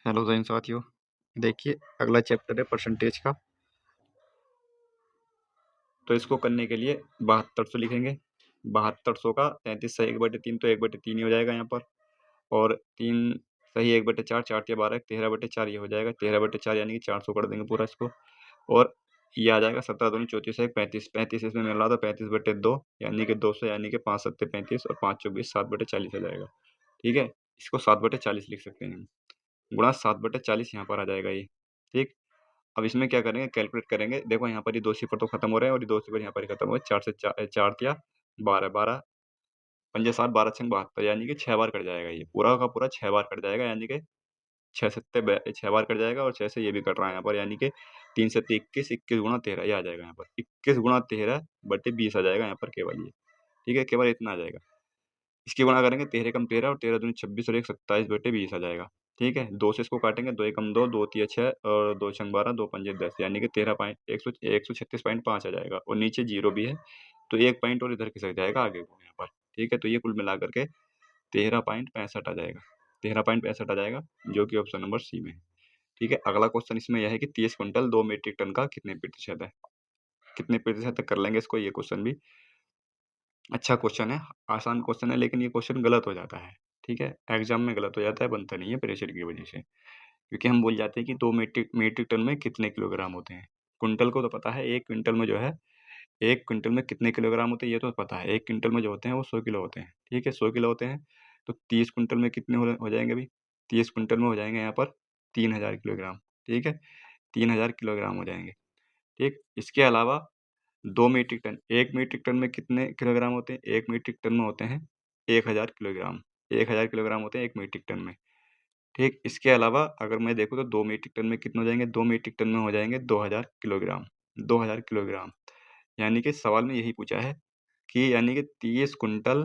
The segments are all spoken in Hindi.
हेलो जैन साथियों। देखिए, अगला चैप्टर है परसेंटेज का। तो इसको करने के लिए 7200 लिखेंगे। 7200 का 33 सही 1/3 तो 1/3 ही हो जाएगा यहाँ पर। और 3 सही 1/4, 4 या 12 13/4 ये हो जाएगा। 13/4 यानी कि 400 कर देंगे पूरा इसको। और ये आ जाएगा 17 दूनी 34 है 35। 35 इसमें मिल रहा था 35/2 यानी कि 200 यानी कि 5 सत्ते 35 और 5 चौक 20 7/40 हो जाएगा। ठीक है, इसको 7/40 लिख सकते हैं। गुणा 7/40 यहाँ पर आ जाएगा ये। ठीक, अब इसमें क्या करेंगे, कैलकुलेट करेंगे। देखो यहाँ पर ये 2 सिफर तो खत्म हो रहे हैं और ये 2 सिफर यहाँ पर ही खत्म हो रहे हैं। 4 से 4 तिया 12, 12 पंजे 7, 12 छंग 72 यानी कि 6 बार कट जाएगा। ये पूरा का पूरा 6 बार कट जाएगा यानी कि 6 सत्ते 6 बार कट जाएगा और 6 से ये भी कट रहा है यहाँ पर यानी कि 3 सत्ते 21, 21 गुणा 13 ये आ जाएगा यहाँ पर। 21 गुणा 13/20 आ जाएगा यहाँ पर केवल ये। ठीक है, केवल इतना आ जाएगा। इसकी गुणा करेंगे 13 कम 13 और 13 दूनी 26 और 1 27/20 आ जाएगा। ठीक है, 2 से इसको काटेंगे 2 एकम 2, 2 तिया 6 और 2 छंग 12, 2 पंजे 10 यानी कि 136.5 आ जाएगा। और नीचे जीरो भी है तो 1 पॉइंट और इधर खिसक जाएगा आगे को यहाँ पर। ठीक है, तो ये कुल मिला करके 13.65 आ जाएगा। 13.65 आ जाएगा जो कि ऑप्शन नंबर सी में है। ठीक है, अगला क्वेश्चन इसमें यह है कि 30 क्विंटल 2 मीट्रिक टन का कितने प्रतिशत है। कितने प्रतिशत तक कर लेंगे इसको, ये क्वेश्चन भी अच्छा क्वेश्चन है, आसान क्वेश्चन है, लेकिन ये क्वेश्चन गलत हो जाता है। ठीक है, एग्जाम में गलत हो जाता है, बनता नहीं है प्रेशर की वजह से। क्योंकि हम बोल जाते हैं कि 2 मीट्रिक मीट्रिक टन में कितने किलोग्राम होते हैं। कुंटल को तो पता है, 1 क्विंटल में जो है 1 क्विंटल में कितने किलोग्राम होते हैं ये तो पता है। 1 क्विंटल में जो होते हैं वो 100 किलो होते हैं। ठीक है, 100 किलो होते हैं। तो 30 क्विंटल में कितने हो जाएंगे अभी, 30 क्विंटल में हो जाएंगे यहाँ पर 3000 किलोग्राम। ठीक है, 3000 किलोग्राम हो जाएंगे। ठीक, इसके अलावा 2 मीट्रिक टन, 1 मीट्रिक टन में कितने किलोग्राम होते हैं, 1 मीट्रिक टन में होते हैं 1000 किलोग्राम। 1000 किलोग्राम होते हैं 1 मीट्रिक टन में। ठीक, इसके अलावा अगर मैं देखूँ तो 2 मीट्रिक टन में कितने हो जाएंगे, 2 मीट्रिक टन में हो जाएंगे 2000 किलोग्राम। 2000 किलोग्राम यानी कि सवाल में यही पूछा है कि यानी कि 30 कुंटल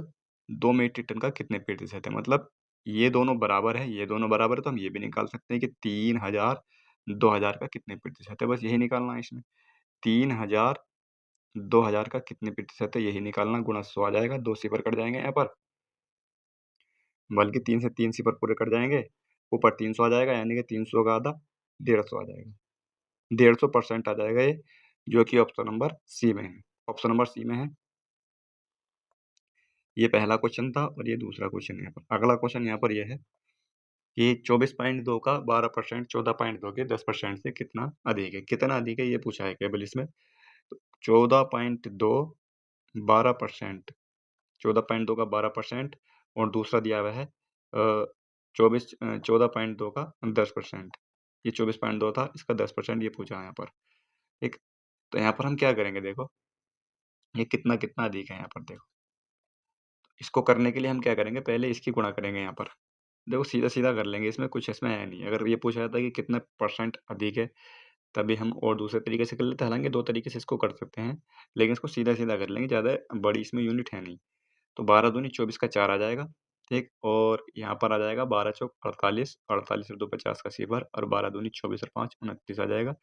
2 मीट्रिक टन का कितने प्रतिशत है। मतलब ये दोनों बराबर है, ये दोनों बराबर है, तो हम ये भी निकाल सकते हैं कि 3000 2000 का कितने प्रतिशत है। बस यही निकालना है इसमें। 3000 2000 का कितने प्रतिशत है यही निकालना। गुणा 100 आ जाएगा, 2 सिफर कट जाएंगे यहाँ पर, बल्कि 3 से 3 सिफर पूरे कट जाएंगे। ऊपर 300 आ जाएगा यानी कि 300 का आधा 150 आ जाएगा। 150% आ जाएगा ये, जो कि ऑप्शन नंबर सी में है। ऑप्शन नंबर सी में है। ये पहला क्वेश्चन था और ये दूसरा क्वेश्चन यहाँ पर। अगला क्वेश्चन यहाँ पर यह है कि 24.2 का 12%, 14.2 के 10% से कितना अधिक है। कितना अधिक है ये पूछा है केवल इसमें। तो 14.2 12%, 14.2 का 12% और दूसरा दिया हुआ है 14.2 का 10%। ये 24.2 था, इसका 10% ये पूछा है यहाँ पर। ठीक, तो यहाँ पर हम क्या करेंगे, देखो ये कितना कितना अधिक है यहाँ पर। देखो इसको करने के लिए हम क्या करेंगे, पहले इसकी गुणा करेंगे यहाँ पर। देखो सीधा सीधा कर लेंगे, इसमें कुछ इसमें है नहीं। अगर ये पूछा जाता है कि कितना परसेंट अधिक है तभी हम और दूसरे तरीके से कर लेते हैं। हालांकि 2 तरीके से इसको कर सकते हैं, लेकिन इसको सीधा सीधा कर लेंगे, ज़्यादा बड़ी इसमें यूनिट है नहीं। तो 12 दूनी 24 का 4 आ जाएगा। ठीक, और यहाँ पर आ जाएगा 12 चौक 48, 48 और 2 50 का सीवर, और 12 दूनी 24 और 5 29 आ जाएगा।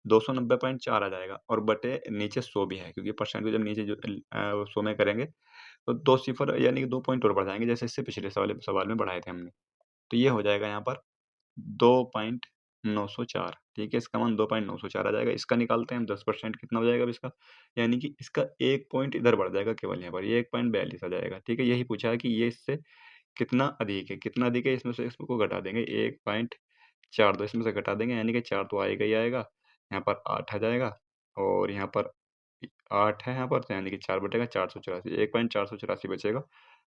290.4 आ जाएगा और बटे नीचे 100 भी है, क्योंकि परसेंट को जब नीचे जो 100 में करेंगे तो 2 सिफर यानी कि 2 पॉइंट और बढ़ जाएंगे, जैसे इससे पिछले सवाल में बढ़ाए थे हमने। तो ये हो जाएगा यहाँ पर 2.904। ठीक है, इसका मान 2.904 आ जाएगा। इसका निकालते हैं हम 10% कितना हो जाएगा अब इसका, यानी कि इसका 1 पॉइंट इधर बढ़ जाएगा केवल यहाँ पर, ये 1.42 आ जाएगा। ठीक है, यही पूछा है कि ये इससे कितना अधिक है। कितना अधिक है, इसमें से इसको घटा देंगे, 1.42 इसमें से घटा देंगे यानी कि 4 तो आएगा ही आएगा। यहाँ पर 8 आ जाएगा और यहाँ पर 8 है यहाँ पर, तो यानी कि 4 बटेगा 484, 1.484 बचेगा,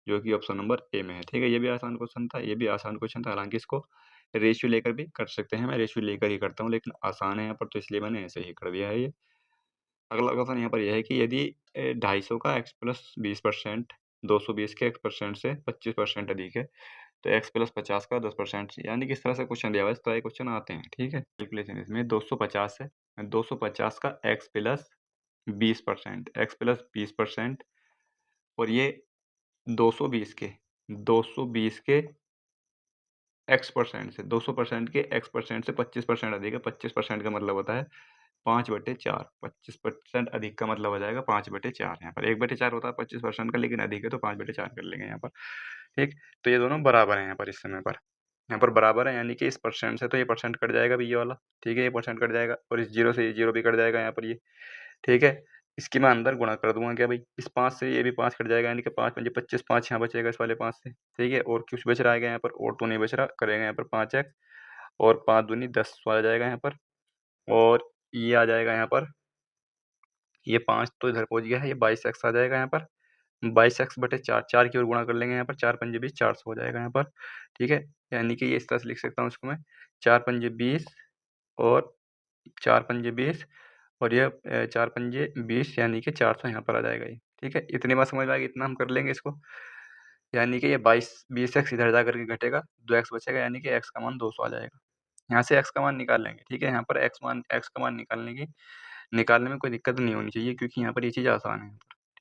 जो कि ऑप्शन नंबर ए में है। ठीक है, ये भी आसान क्वेश्चन था, ये भी आसान क्वेश्चन था। हालांकि इसको रेशियो लेकर भी कर सकते हैं, मैं रेशियो लेकर ही करता हूँ, लेकिन आसान है यहाँ पर तो इसलिए मैंने ऐसे ही कर दिया है ये। अगला क्वेश्चन यहाँ पर यह है कि यदि 250 का x प्लस 20%, 220 के x परसेंट से 25% अधिक है तो x प्लस 50 का 10%, यानी कि इस तरह से क्वेश्चन दिया हुआ है, इस तरह के क्वेश्चन आते हैं। ठीक है, कैलकुलेशन इसमें 250 है, 250 का x प्लस 20%, x प्लस 20%, और ये 220 के x परसेंट से 200% के x परसेंट से 25% अधिक है। 25% का मतलब होता है 5/4। 25% अधिक का मतलब हो जाएगा 5/4। यहाँ पर 1/4 होता है 25% का, लेकिन अधिक है तो 5/4 कर लेंगे यहाँ पर। ठीक, तो ये दोनों बराबर हैं यहाँ पर इस समय पर। यहाँ पर बराबर है, यानी कि इस परसेंट से तो ये परसेंट कट जाएगा भी ये वाला, ठीक है, ये परसेंट कट जाएगा और इस 0 से ये 0 भी कट जाएगा यहाँ पर ये, ठीक है। इसकी मैं अंदर गुणा कर दूँगा क्या भाई, इस 5 से ये भी 5 कट जाएगा, यानी कि 5 पंजे 25, 5 यहाँ बचेगा इस वाले 5 से, ठीक है। और कुछ बच रहा है क्या यहाँ पर, और तो नहीं बच रहा, करेंगे यहाँ पर 5x और 5 दूनी 10 आ जाएगा यहाँ पर, और ये आ जाएगा यहाँ पर, ये 5 तो इधर पहुँच गया है, ये 22x आ जाएगा यहाँ पर, 22x बटे 4, 4 की ओर गुणा कर लेंगे यहाँ पर, 4 पंजे 20, 400 हो जाएगा यहाँ पर, ठीक है। यानी कि ये इस तरह से लिख सकता हूँ इसको मैं, 4 पंजे 20 और 4 पंजे 20 और ये 4 पंजे 20 यानी कि 400 यहाँ पर आ जाएगा ये, ठीक है। इतनी बात समझ में आ गई, इतना हम कर लेंगे इसको, यानी कि ये 20x इधर जा करके घटेगा, 2x बचेगा, यानी कि x का मान 200 आ जाएगा। यहाँ से x का मान निकाल लेंगे, ठीक है। यहाँ पर x का मान निकालने में कोई दिक्कत नहीं होनी चाहिए, क्योंकि यहाँ पर ये चीज़ आसान है,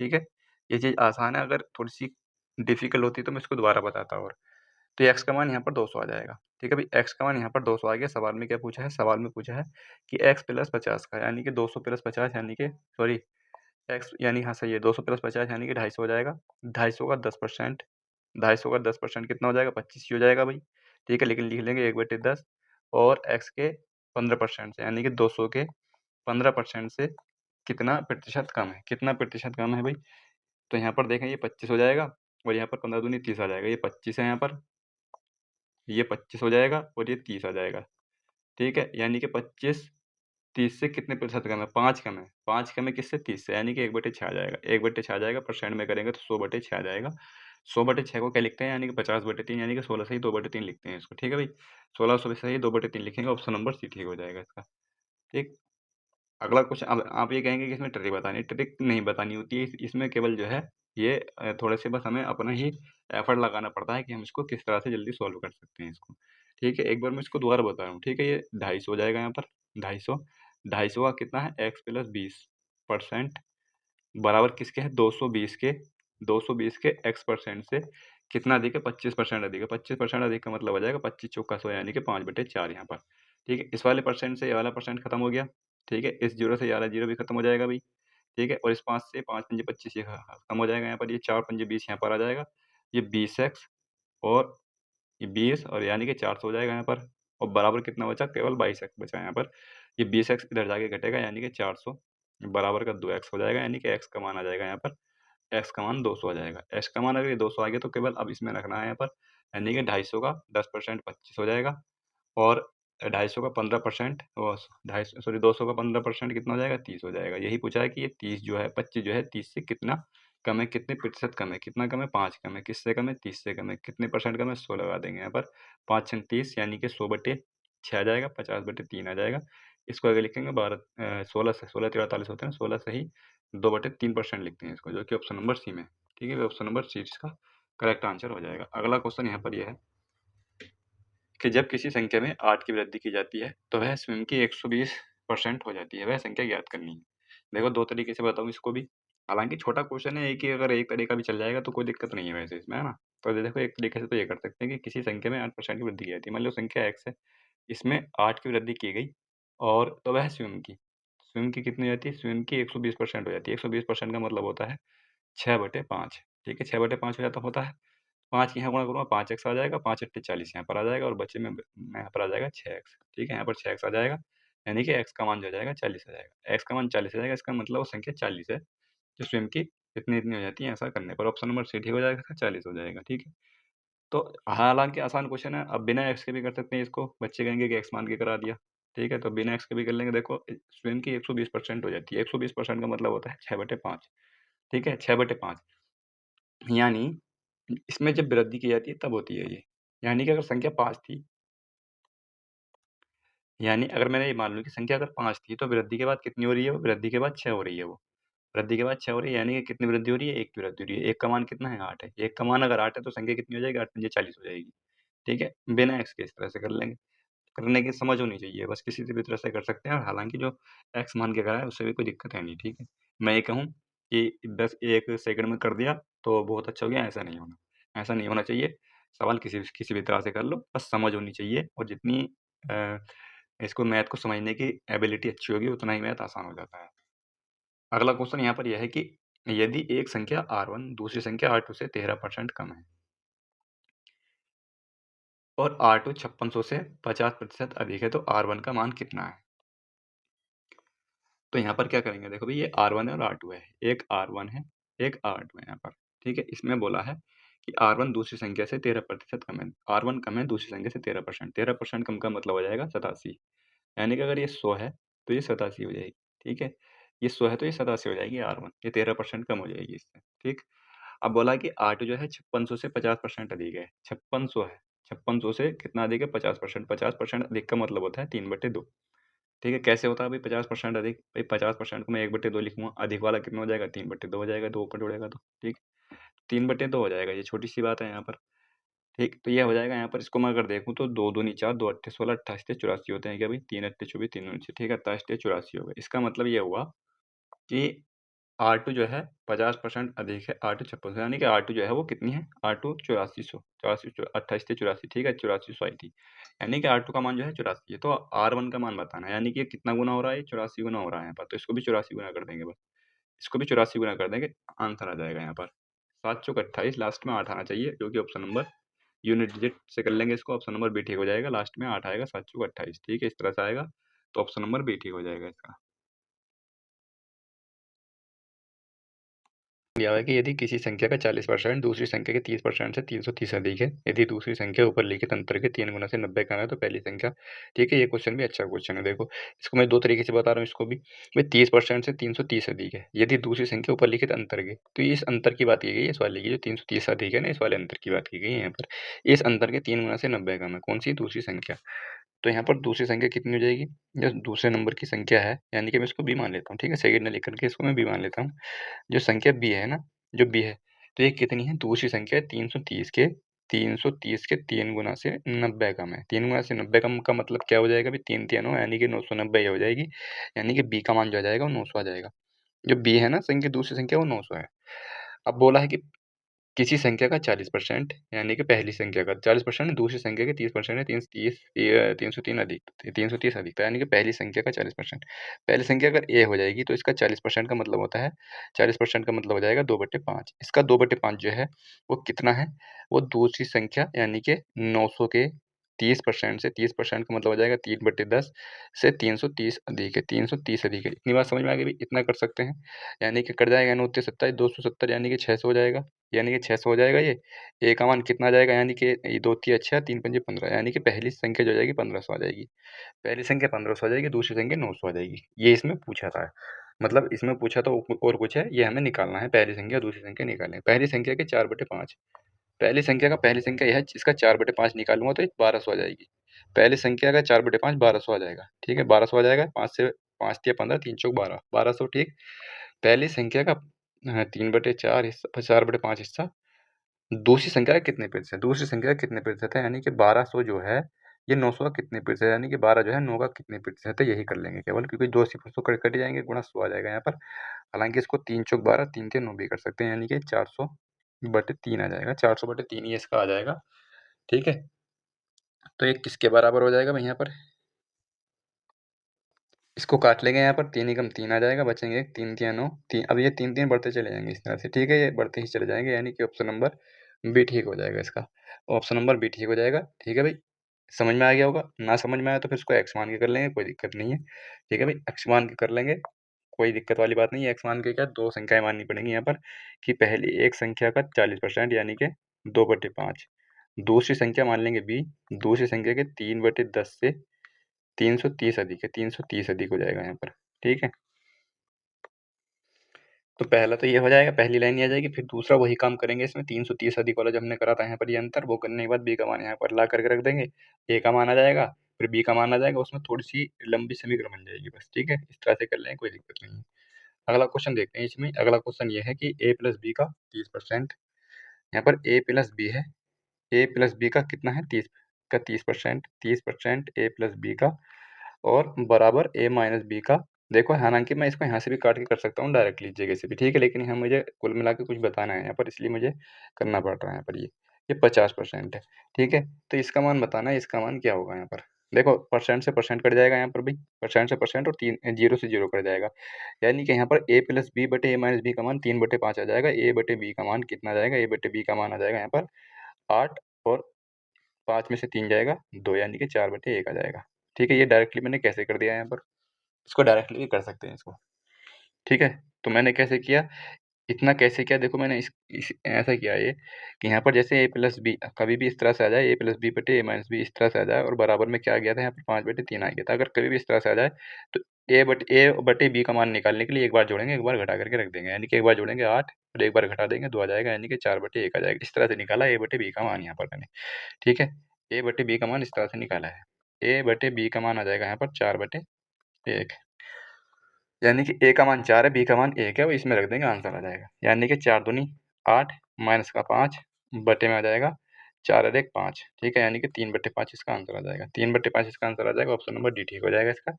ठीक है। ये चीज़ आसान है, अगर थोड़ी-सी डिफ़िकल्ट होती तो मैं इसको दोबारा बताता और। तो x का मान यहाँ पर 200 आ जाएगा, ठीक है भाई। x का मान यहाँ पर 200 आ गया, सवाल में क्या पूछा है? सवाल में पूछा है कि x + 50 का, यानी कि 200 + 50 यानी कि सॉरी x यानी हाँ सही है, 200 + 50 यानी कि 250 हो जाएगा। 250 का 10%, 250 का 10% कितना हो जाएगा? 25 ही हो जाएगा भाई, ठीक है। लेकिन लिख लेंगे 1/10 और x के 15% से, यानी कि 200 के 15% से कितना प्रतिशत कम है? कितना प्रतिशत कम है भाई? तो यहाँ पर देखें, ये 25 हो जाएगा और यहाँ पर 15 दूनी 30 आ जाएगा। ये 25 है यहाँ पर, ये 25 हो जाएगा और ये 30 आ जाएगा, ठीक है। यानी कि 25 30 से कितने प्रतिशत कम है? 5 कम है। 5 कम है किससे? 30 से, यानी कि 1/6 आ जाएगा। 1/6 आ जाएगा, परसेंट में करेंगे तो 100/6 आ जाएगा। 100/6 को क्या लिखते हैं? यानी कि 50/3, यानी कि 16 से ही 2/3 लिखते हैं इसको, ठीक है भाई। 1600 से ही 2/3 लिखेंगे, ऑप्शन नंबर सी ठीक हो जाएगा इसका, ठीक। अगला क्वेश्चन, अब आप ये कहेंगे कि इसमें ट्रिक बतानी है, ट्रिक नहीं बतानी होती है, इसमें केवल जो है ये थोड़े से बस हमें अपना ही एफर्ट लगाना पड़ता है कि हम इसको किस तरह से जल्दी सॉल्व कर सकते हैं इसको, ठीक है। एक बार मैं इसको दोबारा बता रहा हूँ, ठीक है। ये 250 हो जाएगा यहाँ पर, 250, 250 का कितना है? x + 20% बराबर किसके है? 220 के, 220 के x% से कितना अधिक है? 25% अधिक है। 25% अधिक का मतलब हो जाएगा 25 चौका 100, यानी कि 5/4 यहाँ पर, ठीक है। इस वाले परसेंट से ये वाला परसेंट खत्म हो गया, ठीक है। इस 0 से ये वाला 0 भी खत्म हो जाएगा भाई, ठीक है। और इस 5 से 5 पंजे 25 ये खत्म हो जाएगा यहाँ पर, ये 4 पंजे 20 यहाँ पर आ जाएगा, ये 20x और ये 20 और यानी कि 400 हो जाएगा यहाँ पर, और बराबर कितना बचा? केवल 22x बचा यहाँ पर। ये 20x इधर जाके घटेगा, यानी कि 400 बराबर का 2x हो जाएगा, यानी कि x का मान आ जाएगा यहाँ पर, x का मान 200 आ जाएगा। x का मान अगर ये 200 आ गया तो केवल अब इसमें रखना है यहाँ पर, यानी कि 250 का 10% 25 हो जाएगा, और 250 का 15% वो 250 सॉरी 200 का 15% कितना हो जाएगा? 30 हो जाएगा। यही पूछा है कि ये 30 जो है 25 जो है 30 से कितना कम है, कितने प्रतिशत कम है, कितना कम है? 5 कम है। किससे कम है? 30 से कम है। कितने परसेंट कम है? 100 लगा देंगे यहाँ पर, 5 छंग 30 यानी कि 100/6 आ जाएगा, 50/3 आ जाएगा। इसको आगे लिखेंगे 16 से, 16 तिया 48 होते हैं, 16 से ही 2/3% लिखते हैं इसको, जो कि ऑप्शन नंबर सी में, ठीक है। ऑप्शन नंबर सी इसका करेक्ट आंसर हो जाएगा। अगला क्वेश्चन यहाँ पर ये है कि जब किसी संख्या में 8 की वृद्धि की जाती है, तो वह स्वयं की 120% हो जाती है। वह संख्या ज्ञात करनी है। देखो 2 तरीके से बताऊँ इसको भी। हालाँकि छोटा क्वेश्चन है, एक ही अगर एक तरीका भी चल जाएगा तो कोई दिक्कत नहीं है वैसे इसमें, है ना? तो ये देखो एक तरीके से तो ये कर सकते हैं कि किसी संख्या में 8% की वृद्धि की जाती है। मान लो संख्या x है, इसमें 8 की वृद्धि की गई और तो वह स्वयं की कितनी हो जाती है? स्वयं की 120% हो जाती है। 120% का मतलब होता है 6/5, ठीक है? 6/5 हो जाता होता है। 5 की यहाँ गुणा करूँगा, 5x आ जाएगा, 5 अट्ठे 40 यहाँ पर आ जाएगा और बचे में यहाँ पर आ जाएगा 6x, ठीक है। यहाँ पर 6x आ जाएगा, यानी कि x का मान जो हो जाएगा 40 आ जाएगा। x का मान 40 आ जाएगा, इसका मतलब वो संख्या 40 है, जो स्वयं की इतनी-इतनी हो जाती है, ऐसा करने पर ऑप्शन नंबर सी ठीक हो जाएगा, इसका 40 हो जाएगा, ठीक है। तो हालाँकि आसान क्वेश्चन है, अब बिना x के भी कर सकते हैं इसको। बच्चे कहेंगे कि x मान के करा दिया, ठीक है। तो बिना x के भी कर लेंगे। देखो स्वयं की 120% हो जाती है। 120% का मतलब होता है 6/5, ठीक है, 6/5 यानी इसमें जब वृद्धि की जाती है तब होती है ये। यानी कि अगर संख्या 5 थी, यानी अगर मैंने ये मान लूँ कि संख्या अगर 5 थी तो वृद्धि के बाद कितनी हो रही है वो? वृद्धि के बाद 6 हो रही है वो। वृद्धि के बाद 6 हो रही है, यानी कि कितनी वृद्धि हो रही है? 1 की वृद्धि हो रही है। 1 का मान कितना है? 8 है। 1 का मान अगर 8 है तो संख्या कितनी हो जाएगी? 8 पंजे 40 हो जाएगी, ठीक है। बिना x के इस तरह से कर लेंगे। करने की समझ होनी चाहिए, बस किसी से भी तरह से कर सकते हैं, और हालाँकि जो x मान के करा है उससे भी कोई दिक्कत है नहीं, ठीक है। मैं ये कहूँ कि बस 1 सेकंड में कर दिया तो बहुत अच्छा हो गया, ऐसा नहीं होना। ऐसा नहीं होना चाहिए। सवाल किसी भी तरह से कर लो, बस समझ होनी चाहिए, और जितनी अ, इसको मैथ को समझने की एबिलिटी अच्छी होगी उतना ही मैथ आसान हो जाता है। अगला क्वेश्चन यहाँ पर यह है कि यदि एक संख्या R1 दूसरी संख्या R2 से 13% कम है, और R2 5600 से 50% अधिक है, तो R1 का मान कितना है? तो यहाँ पर क्या करेंगे, देखो भाई ये R1 है और R2 है, एक R1 है, एक R2 है यहाँ पर, ठीक है। इसमें बोला है कि R1 दूसरी संख्या से 13% कम है, R1 कम है दूसरी संख्या से 13%, 13% कम का मतलब हो जाएगा 87, यानी कि अगर ये 100 है तो ये 87 हो जाएगी, ठीक है। ये 100 है तो ये 87 हो जाएगी R1, ये 13% कम हो जाएगी इससे, ठीक। अब बोला कि R2 जो है 5600 से 50% अधिक है, 5600 है, 5600 से कितना अधिक है, 50%, 50% अधिक का मतलब होता है 3/2, ठीक है। कैसे होता है भाई 50% अधिक, भाई 50% को मैं 1/2 लिखूंगा, अधिक वाला कितना हो जाएगा, 3/2 हो जाएगा, 2 ऊपर जोड़ेगा तो, ठीक। 3/2 हो जाएगा, ये छोटी सी बात है यहाँ पर, ठीक। तो ये हो जाएगा यहाँ पर, इसको मैं अगर देखूँ तो 2 दूनी 4, 2 अट्ठे 16, 28 84 होते हैं क्या भाई, 3 अट्ठे 24, 3 दूनी 6, ठीक है, 27 84 हो गए। इसका मतलब ये हुआ कि R2 जो है 50% अधिक है R2 5600, यानी कि R2 जो है वो कितनी है, R2 8400, 28 से 84, ठीक है, 8400 आई थी, यानी कि R2 का मान जो है 84 है। तो R1 का मान बताना है, यानी कि ये कितना गुना हो रहा है, 84 गुना हो रहा है यहाँ पर, तो इसको भी 84 गुना कर देंगे बस, इसको भी 84 गुना कर देंगे, आंसर आ जाएगा यहाँ पर 7 चौक 28, लास्ट में 8 आना चाहिए, क्योंकि ऑप्शन नंबर यूनिट डिजिट से कर लेंगे इसको, ऑप्शन नंबर बी ठीक हो जाएगा, लास्ट में 8 आएगा, 7 चौक 28, ठीक है, इस तरह से आएगा, तो ऑप्शन नंबर बी ठीक हो जाएगा इसका। दिया हुआ है कि यदि किसी संख्या का 40% दूसरी संख्या के 30% से 330 अधिक है, यदि दूसरी संख्या ऊपर लिखित अंतर के 3 गुना से 90 कम है, तो पहली संख्या, ठीक है। ये क्वेश्चन भी अच्छा क्वेश्चन है, देखो इसको मैं 2 तरीके से बता रहा हूँ, इसको भी भाई 30% से 330 अधिक है, यदि दूसरी संख्या ऊपर लिखित अंतर के, तो इस अंतर की बात की गई है, इस वाले की जो 330 अधिक है ना, इस वाले अंतर की बात की गई है यहाँ पर, इस अंतर के 3 गुना से 90 कम है, कौन सी, दूसरी संख्या। तो यहाँ पर दूसरी संख्या कितनी हो जाएगी, जो दूसरे नंबर की संख्या है, यानी कि मैं इसको बी मान लेता हूँ, ठीक है, सेकंड में लिख करके इसको मैं बी मान लेता हूँ, जो संख्या बी है ना, जो बी है, तो ये कितनी है, दूसरी संख्या है 330 के 3 गुना से 90 कम है, 3 गुना से 90 कम का मतलब क्या हो जाएगा, भी 3 3 यानी कि 990 हो जाएगी, यानी कि बी का मान जो आ जाएगा वो 900 आ जाएगा, जो बी है ना संख्या, दूसरी संख्या वो 900 है। अब बोला है कि किसी संख्या का 40%, यानी कि पहली संख्या का 40%, दूसरी संख्या के 30% है, 330 अधिक था, यानी कि पहली संख्या का 40%, पहली संख्या अगर ए हो जाएगी तो इसका 40% का मतलब होता है, 40% का मतलब हो जाएगा 2/5, इसका 2/5 जो है वो कितना है, वो दूसरी संख्या यानी कि 900 के 30% से 30% का मतलब हो जाएगा 3/10 से 330 अधिक है, 330 अधिक है, इतनी बात समझ में आ गई भाई, इतना कर सकते हैं, यानी कि कट जाएगा 9 27 270, यानी कि 600 हो जाएगा, यानी कि 600 हो जाएगा ये, ए का मान कितना आ जाएगा, यानी कि ये 2 तिया 6, 3 पंजे 15, यानी कि पहली संख्या जो हो जाएगी 1500 आ जाएगी, पहली संख्या 1500 आ जाएगी, दूसरी संख्या 900 आ जाएगी, ये इसमें पूछा था, मतलब इसमें पूछा तो और कुछ है, ये हमें निकालना है, पहली संख्या दूसरी संख्या निकालें, पहली संख्या के 4/5, पहली संख्या का, पहली संख्या यह है, इसका 4/5 निकालूंगा तो 1200 आ जाएगी, पहली संख्या का 4/5 1200 आ जाएगा, ठीक है, 1200 आ जाएगा, 5 से 5 तिया 15, 3 चौक 12, 1200, ठीक। पहली संख्या का 3/4 हिस्सा, 4/5 हिस्सा दूसरी संख्या का कितने प्रतिशत है, दूसरी संख्या का कितने प्रतिशत है, यानी कि 1200 जो है ये 900 का कितने प्रतिशत है, यानी कि 12 जो है 9 का कितने प्रतिशत है, यही कर लेंगे केवल, क्योंकि 2 सिफर तो कट जाएंगे, गुणा 100 आ जाएगा यहाँ पर, हालांकि इसको 3 चौक 12, 3 तिया 9 भी कर सकते हैं, यानी कि 400/3 आ जाएगा, 400/3 ये इसका आ जाएगा, ठीक है। तो ये किसके बराबर हो जाएगा भाई, यहाँ पर इसको काट लेंगे, यहाँ पर 3 एकम 3 आ जाएगा, बचेंगे 3 तिया 9, 3, अब ये 3 3 बढ़ते चले जाएंगे इस तरह से, ठीक है, ये बढ़ते ही चले जाएंगे, यानी कि ऑप्शन नंबर बी ठीक हो जाएगा इसका, ऑप्शन नंबर बी ठीक हो जाएगा, ठीक है भाई, समझ में आ गया होगा, ना समझ में आया तो फिर इसको एक्स मान के कर लेंगे, कोई दिक्कत नहीं है, ठीक है भाई, एक्स मान के कर लेंगे, कोई दिक्कत वाली बात नहीं है, एक्स मान के क्या, दो संख्याएं माननी पड़ेंगी यहाँ पर, कि पहली एक संख्या का 40% यानी कि 2/5, दूसरी संख्या मान लेंगे बी, दूसरी संख्या के 3/10 से 330 अधिक है, 330 अधिक हो जाएगा यहाँ पर, ठीक है। तो पहला तो ये हो जाएगा, पहली लाइन ये आ जाएगी, फिर दूसरा वही काम करेंगे, इसमें 330 अधिक वाला जो हमने करा था यहाँ पर, ये अंतर वो करने के बाद बी का मान यहाँ पर ला करके रख देंगे, ए का मान आ जाएगा, फिर बी का मान आ जाएगा, उसमें थोड़ी सी लंबी समीकरण बन जाएगी बस, ठीक है, इस तरह से कर लेंगे, कोई दिक्कत नहीं है। अगला क्वेश्चन देखते हैं, इसमें अगला क्वेश्चन ये है कि ए प्लस बी का 30%, यहाँ पर ए प्लस बी है, ए प्लस बी का कितना है, 30%, 30% ए प्लस बी का, और बराबर ए माइनस बी का, देखो हालांकि मैं इसको यहाँ से भी काट के कर सकता हूँ डायरेक्टली इस जगह से भी, ठीक है, लेकिन यहाँ मुझे कुल मिला के कुछ बताना है यहाँ पर, इसलिए मुझे करना पड़ रहा है यहाँ पर, ये 50% है, ठीक है। तो इसका मान बताना है, इसका मान क्या होगा यहाँ पर, देखो परसेंट से परसेंट कट जाएगा यहाँ पर भी, परसेंट से परसेंट, और 0 से 0 कट जाएगा, यानी कि यहाँ पर ए प्लस बी बटे ए माइनस बी का मान 3/5 आ जाएगा, ए बटे बी का मान कितना आ जाएगा, ए बटे बी का मान आ जाएगा यहाँ पर 8, और 5 में से 3 जाएगा 2, यानी कि 4/1 आ जाएगा। ठीक है, ये डायरेक्टली मैंने कैसे कर दिया यहाँ पर, इसको डायरेक्टली भी कर सकते हैं इसको। ठीक है, तो मैंने कैसे किया, इतना कैसे किया, देखो मैंने इस ऐसा किया ये कि यहाँ पर जैसे a+b कभी भी इस तरह से आ जाए, a+b/a-b इस तरह से आ जाए, और बराबर में क्या आ गया था यहाँ पर 5/3 आ गया था। अगर कभी भी इस तरह से आ जाए तो a/b का मान निकालने के लिए एक बार जोड़ेंगे, एक बार घटा करके रख देंगे, यानी कि एक बार जोड़ेंगे 8 और एक बार घटा देंगे 2 आ जाएगा, यानी कि 4/1 आ जाएगा। इस तरह से निकाला a/b का मान यहाँ पर मैंने। ठीक है, a/b का मान इस तरह से निकाला है। a/b का मान आ जाएगा यहाँ पर 4/1, यानी कि a का मान 4 है, b का मान 1 है, वो इसमें रख देंगे, आंसर आ जाएगा। यानी कि 4 दूनी 8 माइनस का 5 बटे में आ जाएगा 4 और 1 5। ठीक है, यानी कि 3/5 इसका आंसर आ जाएगा। 3/5 इसका आंसर आ जाएगा, ऑप्शन नंबर डी ठीक हो जाएगा इसका।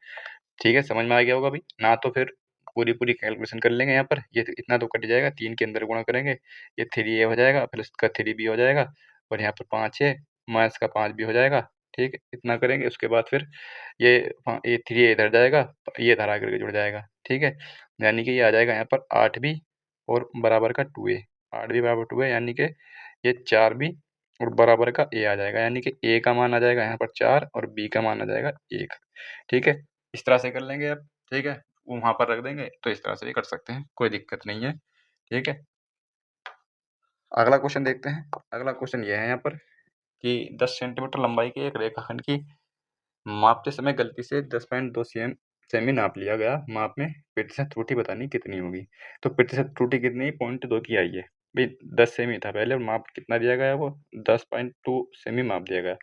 ठीक है, समझ में आ गया होगा अभी ना, तो फिर पूरी कैलकुलेशन कर लेंगे यहाँ पर। ये इतना तो कट जाएगा, 3 के अंदर गुणा करेंगे, ये 3a हो जाएगा, फिर इसका 3b हो जाएगा, और यहाँ पर 5 है, माइनस का 5 भी हो जाएगा। ठीक है, इतना करेंगे, उसके बाद फिर ये ये 3 इधर जाएगा, ये इधर आकर के जुड़ जाएगा। ठीक है, यानी कि ये आ जाएगा यहाँ पर 8b और बराबर का 2a, 8b बराबर 2a, यानी कि ये 4b और बराबर का a आ जाएगा, यानी कि a का मान आ जाएगा यहाँ पर 4 और b का मान आ जाएगा 1। ठीक है, इस तरह से कर लेंगे अब। ठीक है, वहाँ पर रख देंगे, तो इस तरह से भी कर सकते हैं, कोई दिक्कत नहीं है। ठीक है, अगला क्वेश्चन देखते हैं। अगला क्वेश्चन ये है यहाँ पर कि 10 सेंटीमीटर लंबाई के एक रेखाखंड की मापते समय गलती से 10.2 सेमी नाप लिया गया। माप में प्रतिशत त्रुटि बतानी कितनी होगी। तो प्रतिशत त्रुटि कितनी, 0.2 की आई है भाई। 10 सेमी था पहले, और माप कितना दिया गया, वो 10.2 सेमी माप दिया गया।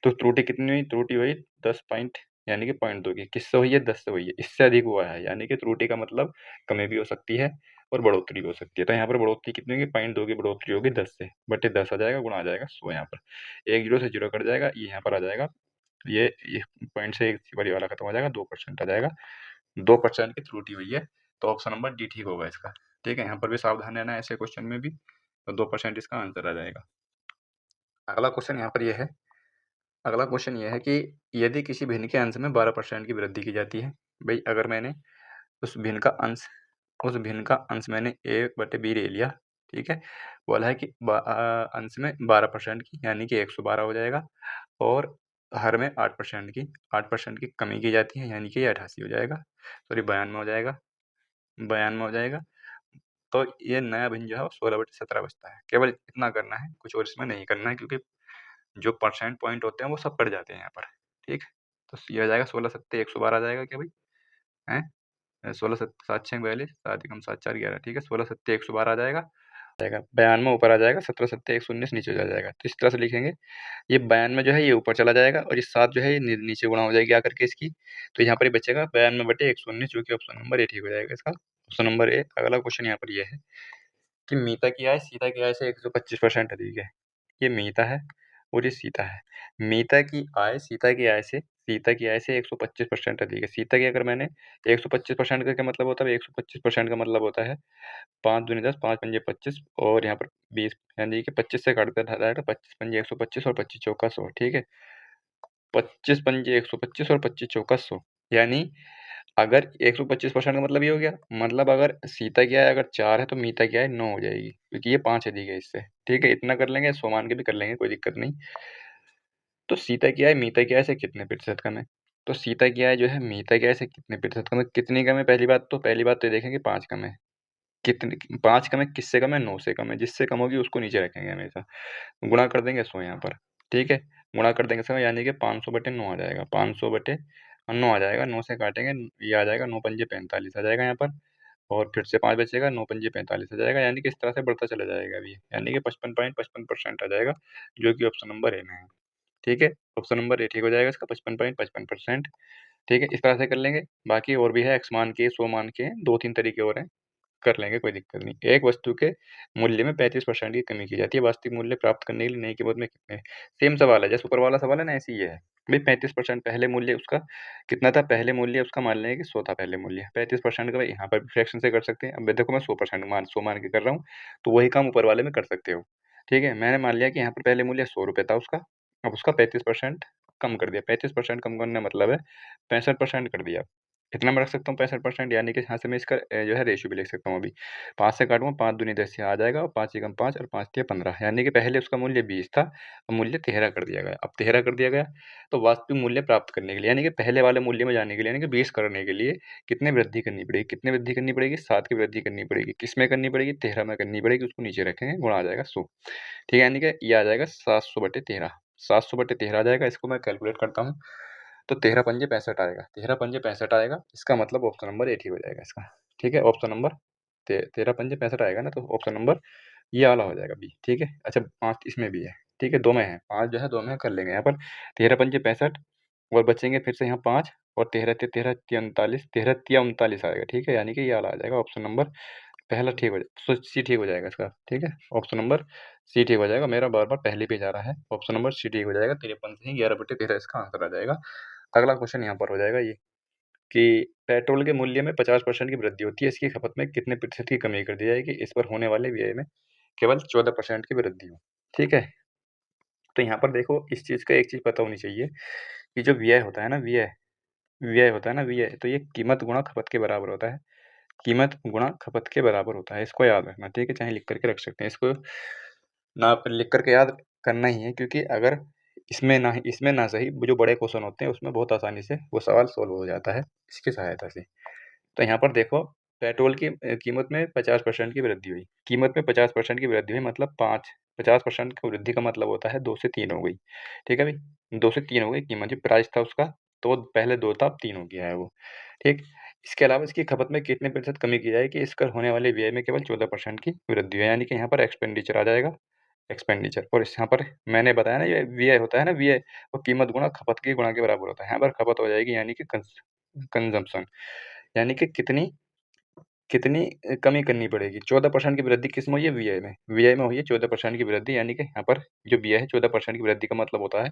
तो त्रुटि कितनी हुई, त्रुटि हुई 10 पॉइंट, यानी कि 0.2 की। किससे हुई है, 10 से हुई है। इससे अधिक हुआ है, यानी कि त्रुटि का मतलब कमी भी हो सकती है और बढ़ोतरी भी हो सकती है। तो यहाँ पर बढ़ोतरी कितनी होगी, 0.2 की बढ़ोतरी होगी 10 से, बटे 10 आ जाएगा, गुणा आ जाएगा 100। यहाँ पर एक जीरो से जीरो कट जाएगा, ये यहाँ पर आ जाएगा, ये पॉइंट से एक बड़ी वाला खत्म हो जाएगा, 2% आ जाएगा। 2% की त्रुटि हुई है, तो ऑप्शन नंबर डी ठीक होगा इसका। ठीक है, यहाँ पर भी सावधान रहना है ऐसे क्वेश्चन में भी, तो 2% इसका आंसर आ जाएगा। अगला क्वेश्चन यहाँ पर यह है, अगला क्वेश्चन ये है कि यदि किसी भिन्न के अंश में 12% की वृद्धि की जाती है। भाई अगर मैंने उस भिन्न का अंश मैंने a/b ले लिया। ठीक है, बोला है कि अंश में 12% की, यानी कि 112 हो जाएगा, और हर में 8% की कमी की जाती है, यानी कि ये 88 हो जाएगा, सॉरी 92 हो जाएगा, 92 हो जाएगा। तो ये नया भिन्न जो है वो 16/17 बचता है। केवल इतना करना है, कुछ और इसमें नहीं करना है, क्योंकि जो परसेंट पॉइंट होते हैं वो सब कट जाते हैं यहाँ पर। ठीक, तो ये हो जाएगा 16 सत्ते 112 आ जाएगा क्या भाई, हैं? 16 7 6 42, 7 एकम 7 4 11। ठीक है, 16 सत्ते 112 आ जाएगा, 92 ऊपर आ जाएगा, 17 सत्ते 119 नीचे आ जाएगा। तो इस तरह से लिखेंगे, ये 92 जो है ये ऊपर चला जाएगा, और ये 7 जो है ये नीचे गुणा हो जाएगी आकर के इसकी। तो यहाँ पर ये बचेगा 92/119, जो कि ऑप्शन नंबर ए ठीक हो जाएगा इसका, ऑप्शन नंबर ए। अगला क्वेश्चन यहाँ पर ये है कि मीता की आय सीता की आय से 125% अधिक है। ये मीता है और ये सीता है। मीता की आय सीता की आय से 125% अधिक है। सीता की अगर मैंने 125% का क्या मतलब होता है, 125% का मतलब होता है 5 दूनी 10, 5 पंजे 25, और यहाँ पर 20, यानी कि 25 से काटते जाएगा, 25 पंजे 125 और 25 चौका 100। ठीक है, 25 पंजे 125 और 25 चौका 100, यानी अगर 125% का मतलब ये हो गया, मतलब अगर सीता की आय अगर 4 है तो मीता की आय 9 हो जाएगी, क्योंकि ये 5 अधिक है इससे। ठीक है, इतना कर लेंगे, 100 मान के भी कर लेंगे, कोई दिक्कत नहीं। तो सीता की आय मीता की आय से कितने प्रतिशत कम है। तो सीता की आय जो है मीता की आय से कितने प्रतिशत कम है, कितनी कम है, पहली बात तो ये देखेंगे 5 कम है। कितनी 5 कम है, किससे कम है, 9 से कम है। जिससे कम होगी उसको नीचे रखेंगे हमेशा, गुणा कर देंगे 100 यहाँ पर। ठीक है, गुणा कर देंगे 100, यानी कि 500/9 आ जाएगा, 500/9 आ जाएगा। 9 से काटेंगे, ये आ जाएगा 9 पंजे 45 आ जाएगा यहाँ पर, और फिर से 5 बचेगा, 9 पंजे 45 आ जाएगा, यानी कि इस तरह से बढ़ता चला जाएगा अभी, यानी कि 55.55% आ जाएगा, जो कि ऑप्शन नंबर ए में है। ठीक है, ऑप्शन नंबर ए ठीक हो जाएगा इसका, 55.55%। ठीक है, इस तरह से कर लेंगे। बाकी और भी है, x मान के, 100 मान के, 2-3 तरीके और हैं, कर लेंगे, कोई दिक्कत नहीं। एक वस्तु के मूल्य में 35% की कमी की जाती है, वास्तविक मूल्य प्राप्त करने के लिए नई कीमत में कितने। सेम सवाल है जैसे ऊपर वाला सवाल है ना, ऐसे ही है भाई। 35% पहले मूल्य उसका कितना था, पहले मूल्य उसका मान लेंगे कि 100 था पहले मूल्य, 35% का भाई यहाँ पर भी फ्रैक्शन से कर सकते हैं। अब देखो मैं 100% मान के कर रहा हूँ, तो वही काम ऊपर वाले में कर सकते हो। ठीक है, मैंने मान लिया कि यहाँ पर पहले मूल्य 100 रुपये था उसका, अब उसका 35% कम कर दिया। 35% कम करने का मतलब है 65% कर दिया। इतना मैं रख सकता हूँ 65%, यानी कि यहाँ से मैं इसका जो है रेशियो भी लिख सकता हूँ अभी। 5 से काटूँगा, 5 दूनी 10 यहाँ आ जाएगा, और 5 एकम 5 और 5 तिया 15, यानी कि पहले उसका मूल्य 20 था, अब मूल्य 13 कर दिया गया। अब 13 कर दिया गया, तो वास्तविक मूल्य प्राप्त करने के लिए, यानी कि पहले वाले मूल्य में जाने के लिए, यानी कि 20 करने के लिए कितनी वृद्धि करनी पड़ेगी? कितनी वृद्धि करनी पड़ेगी? 7 की वृद्धि करनी पड़ेगी। किसमें करनी पड़ेगी? 13 में करनी पड़ेगी, उसको नीचे रखेंगे, गुणा आ जाएगा 100। ठीक है, यानी कि ये आ जाएगा 700/13। 700/13 आ जाएगा, इसको मैं कैलकुलेट करता हूँ, तो 13 पंजे 65 आएगा। 13 पंजे 65 आएगा, इसका मतलब ऑप्शन नंबर ए ठीक हो जाएगा इसका। ठीक है, ऑप्शन नंबर 13 पंजे 65 आएगा ना, तो ऑप्शन नंबर ये वाला हो जाएगा बी। ठीक है, अच्छा 5 इसमें भी है। ठीक है, 2 में है, 5 जो है 2 में कर लेंगे यहाँ पर। 13 पंजे 65 और बचेंगे फिर से यहाँ 5, और 13 ते 13 तिया 39, 13 तिया 39 आएगा। ठीक है, यानी कि ये वाला आ जाएगा ऑप्शन नंबर पहला ठीक हो जाए, सो सी ठीक हो जाएगा इसका। ठीक है, ऑप्शन नंबर सी ठीक हो जाएगा। मेरा बार-बार पहले पेज आ रहा है, ऑप्शन नंबर सी ठीक हो जाएगा। 53 से ही 11/13 इसका आंसर आ जाएगा। अगला क्वेश्चन यहाँ पर हो जाएगा ये, कि पेट्रोल के मूल्य में 50% की वृद्धि होती है, इसकी खपत में कितने प्रतिशत की कमी कर दी जाएगी? इस पर होने वाले व्यय में केवल 14% की वृद्धि हो। ठीक है, तो यहाँ पर देखो, इस चीज़ का एक चीज़ पता होनी चाहिए, कि जो व्यय होता है ना, व्यय व्यय होता है ना, व्यय, तो ये कीमत गुणा खपत के बराबर होता है। कीमत गुणा खपत के बराबर होता है, इसको याद रखना। ठीक है, चाहे लिख करके रख सकते हैं इसको, ना लिख करके याद करना ही है, क्योंकि अगर इसमें ना सही, वो जो बड़े क्वेश्चन होते हैं उसमें बहुत आसानी से वो सवाल सॉल्व हो जाता है इसकी सहायता से। तो यहाँ पर देखो, पेट्रोल की कीमत में 50% की वृद्धि हुई। कीमत में 50% की वृद्धि हुई, मतलब 50% की वृद्धि का मतलब होता है 2 से 3 हो गई। ठीक है भाई, 2 से 3 हो गई कीमत, जो प्राइस था उसका, तो पहले 2 था, अब 3 हो गया है वो। ठीक, इसके अलावा इसकी खपत में कितने प्रतिशत कमी की जाएगी? इसका होने वाले व्यय में केवल 14% की वृद्धि है, यानी कि यहाँ पर एक्सपेंडिचर आ जाएगा, एक्सपेंडिचर। और इस यहाँ पर मैंने बताया ना, ये व्यय होता है ना, व्यय, वो कीमत गुणा खपत के गुणा के बराबर होता है। यहाँ पर खपत हो जाएगी, यानी कि कंजम्पशन, यानी कि कितनी कितनी कमी करनी पड़ेगी। 14% की वृद्धि किसमें हुई है? व्यय में। व्यय में हुई है 14% की वृद्धि, यानी कि यहाँ पर जो व्यय है 14% की वृद्धि का मतलब होता है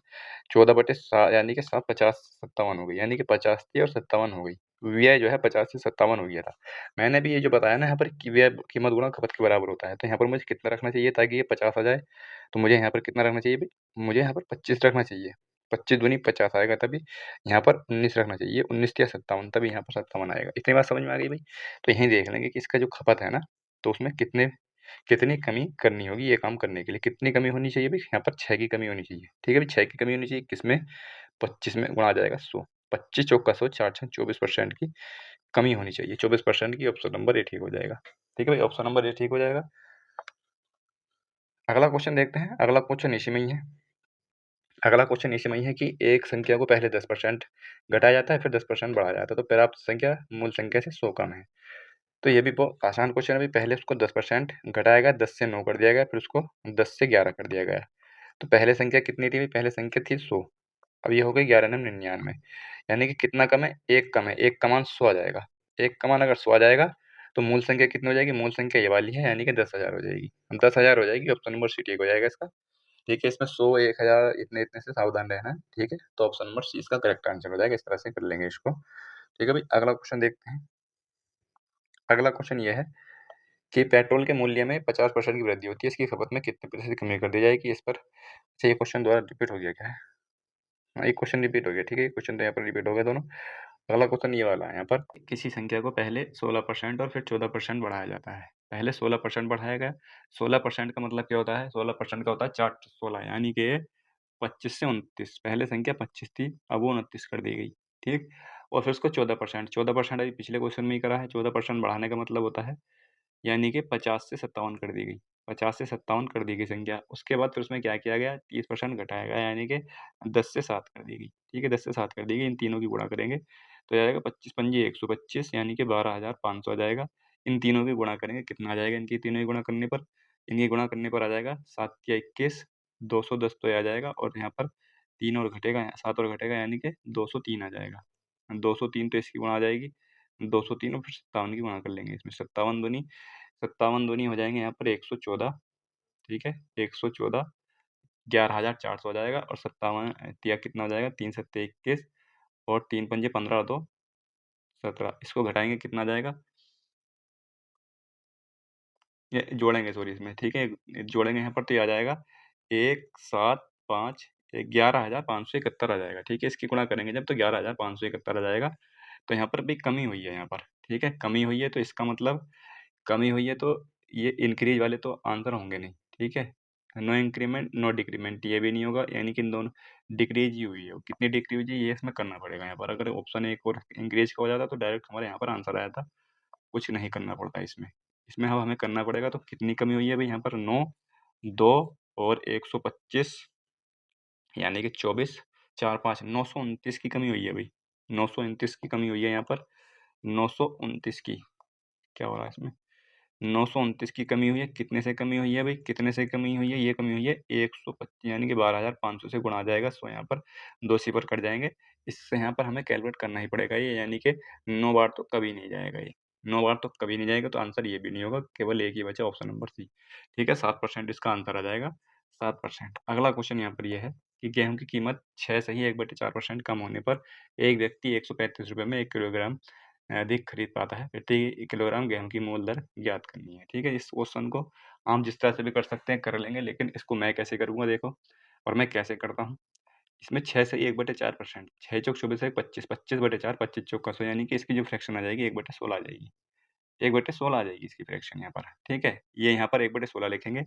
14/7, यानी कि 7 50 57 हो गई, यानी कि 50 थी और 57 हो गई। व्यय जो है 50 से 57 हो गया था। मैंने भी ये जो बताया ना यहाँ पर, कि व्यय कीमत गुणा खपत के बराबर होता है, तो यहाँ पर मुझे कितना रखना चाहिए ताकि ये 50 आ जाए? तो मुझे यहाँ पर कितना रखना चाहिए भई? मुझे यहाँ पर 25 रखना चाहिए। 25 दूनी 50 आएगा तभी। यहाँ पर 19 रखना चाहिए, 19 या 57, तभी यहाँ पर 57 आएगा। इतनी बात समझ में आ गई भई? तो यहीं देख लेंगे कि इसका जो खपत है ना, तो उसमें कितनी कमी करनी होगी ये काम करने के लिए। कितनी कमी होनी चाहिए भई? यहाँ पर 6 की कमी होनी चाहिए। ठीक है भई, 6 की कमी होनी चाहिए, किसमें? 25 में, गुणा आ जाएगा 100। 25 चौका 100, 4 छक 24% की कमी होनी चाहिए। 24% की, ऑप्शन नंबर ए ठीक हो जाएगा। ठीक है भाई, ऑप्शन नंबर ए ठीक हो जाएगा। अगला क्वेश्चन देखते हैं। अगला क्वेश्चन इसी में ही है। अगला क्वेश्चन इसी में ही है, कि एक संख्या को पहले 10% घटाया जाता है, फिर 10% बढ़ाया जाता है, तो प्राप्त संख्या मूल संख्या से 100 कम है। तो ये भी बहुत आसान क्वेश्चन है भाई। पहले उसको 10% घटाया गया, 10 से 9 कर दिया गया, फिर उसको 10 से 11 कर दिया गया। तो पहले संख्या कितनी थी भाई? पहले संख्या थी 100, अब ये हो गई 11 9 99, यानी कि कितना कम है? 1 कम है। 1 का मान 100 आ जाएगा। 1 का मान अगर 100 आ जाएगा, तो मूल संख्या कितनी हो जाएगी? मूल संख्या ये वाली है, यानी कि 10,000 हो जाएगी। 10,000 हो जाएगी, ऑप्शन नंबर सी ठीक हो जाएगा इसका। ठीक है, इसमें 100 1000 इतने-इतने से सावधान रहना है। ठीक है, तो ऑप्शन नंबर सी इसका करेक्ट आंसर हो जाएगा। इस तरह से कर लेंगे इसको। ठीक है भाई, अगला क्वेश्चन देखते हैं। अगला क्वेश्चन ये है, कि पेट्रोल के मूल्य में 50% की वृद्धि होती है, इसकी खपत में कितने प्रतिशत की कमी कर दी जाएगी? इस पर, अच्छा ये क्वेश्चन दोबारा रिपीट हो गया क्या है? हाँ, एक क्वेश्चन रिपीट हो गया। ठीक है, क्वेश्चन तो यहाँ पर रिपीट हो गए दोनों। अगला क्वेश्चन ये वाला है यहाँ पर, किसी संख्या को पहले 16% और फिर 14% बढ़ाया जाता है। पहले 16% बढ़ाया गया। 16% का मतलब क्या होता है? 16% का होता है 4 16, यानी कि 25 से 29। पहले संख्या 25 थी, अब वो 29 कर दी गई। ठीक, और फिर उसको 14%, 14% अभी पिछले क्वेश्चन में ही करा है। 14% बढ़ाने का मतलब होता है, यानी कि 50 से 57 कर दी गई। 50 से 57 कर दी गई संख्या। उसके बाद फिर उसमें क्या किया गया? 30% घटाया गया, यानी कि 10 से 7 कर दी गई। ठीक है, 10 से 7 कर दी गई। इन तीनों की गुणा करेंगे, तो आ जाएगा 25 पंजे 125, यानी कि 12,500 आ जाएगा। इन तीनों की गुणा करेंगे, कितना आ जाएगा इनकी तीनों की गुणा करने पर? इनकी गुणा करने पर आ जाएगा 7 या 21, 210 तो ये आ जाएगा, और यहाँ पर 3 और घटेगा, 7 और घटेगा, यानी कि 203 आ जाएगा। 203 तो इसकी गुणा आ जाएगी। 203 और फिर 57 की गुणा कर लेंगे इसमें। 57 दूनी हो जाएँगे यहाँ पर 114। ठीक है, 114, 11,400 हो जाएगा, और 57 तिया कितना हो जाएगा? 3 सत्ते 21, और 3 पंजे 15 और 2 17। इसको घटाएँगे, कितना आ जाएगा? ये जोड़ेंगे, सॉरी, इसमें। ठीक है, जोड़ेंगे यहाँ पर, तो ये आ जाएगा 1,7,5 11,571 आ जाएगा। ठीक है, इसकी गुणा करेंगे जब, तो 11,571 आ जाएगा। तो यहाँ पर भी कमी हुई है यहाँ पर, ठीक है? कमी हुई है तो इसका मतलब कमी हुई है तो ये इंक्रीज़ वाले तो आंसर होंगे नहीं, ठीक है? नो इंक्रीमेंट, नो डिक्रीमेंट ये भी नहीं होगा, यानी कि इन दोनों डिक्रीज़ ही हुई है। कितनी डिक्रीज़ हुई है ये इसमें करना पड़ेगा यहाँ पर। अगर ऑप्शन एक और इंक्रीज़ का हो जाता तो डायरेक्ट हमारे यहाँ पर आंसर आया था, कुछ नहीं करना पड़ता इसमें। इसमें अब हमें करना पड़ेगा तो कितनी कमी हुई है भई यहाँ पर 9, 2 और 125 यानी कि 24, 4, 5 929 की कमी हुई है भई। 929 की कमी हुई है यहाँ पर, 929 की। क्या हो रहा है इसमें? 929 की कमी हुई है, कितने से कमी हुई है भई? कितने से कमी हुई है? ये कमी हुई है 125 यानी कि 12,500 से गुणा आ जाएगा, सो यहाँ पर 2 सिफ़र कट जाएँगे। इससे यहाँ पर हमें कैलकुलेट करना ही पड़ेगा ये, यानी कि 9 बार तो कभी नहीं जाएगा ये। 9 बार तो कभी नहीं जाएगा, तो आंसर ये भी नहीं होगा, केवल एक ही बचा ऑप्शन नंबर सी। ठीक है, 7% इसका आंसर आ जाएगा, 7%। अगला क्वेश्चन यहाँ पर ये है कि गेहूँ की कीमत 6 सही 1/4% कम होने पर एक व्यक्ति ₹135 में 1 किलोग्राम अधिक खरीद पाता है। प्रति किलोग्राम गेहूँ की मूल दर ज्ञात करनी है, ठीक है? इस क्वेश्चन को हम जिस तरह से भी कर सकते हैं, कर लेंगे, लेकिन इसको मैं कैसे करूँगा देखो, और मैं कैसे करता हूँ। इसमें 6 से 1/4%, 6 चौक 24 है 25, 25/4, 25 चौक का 100 यानी कि इसकी जो फ्रैक्शन आ जाएगी 1/16 आ जाएगी। 1/16 आ जाएगी इसकी फ्रैक्शन यहाँ पर, ठीक है? ये यहाँ पर 1/16 लिखेंगे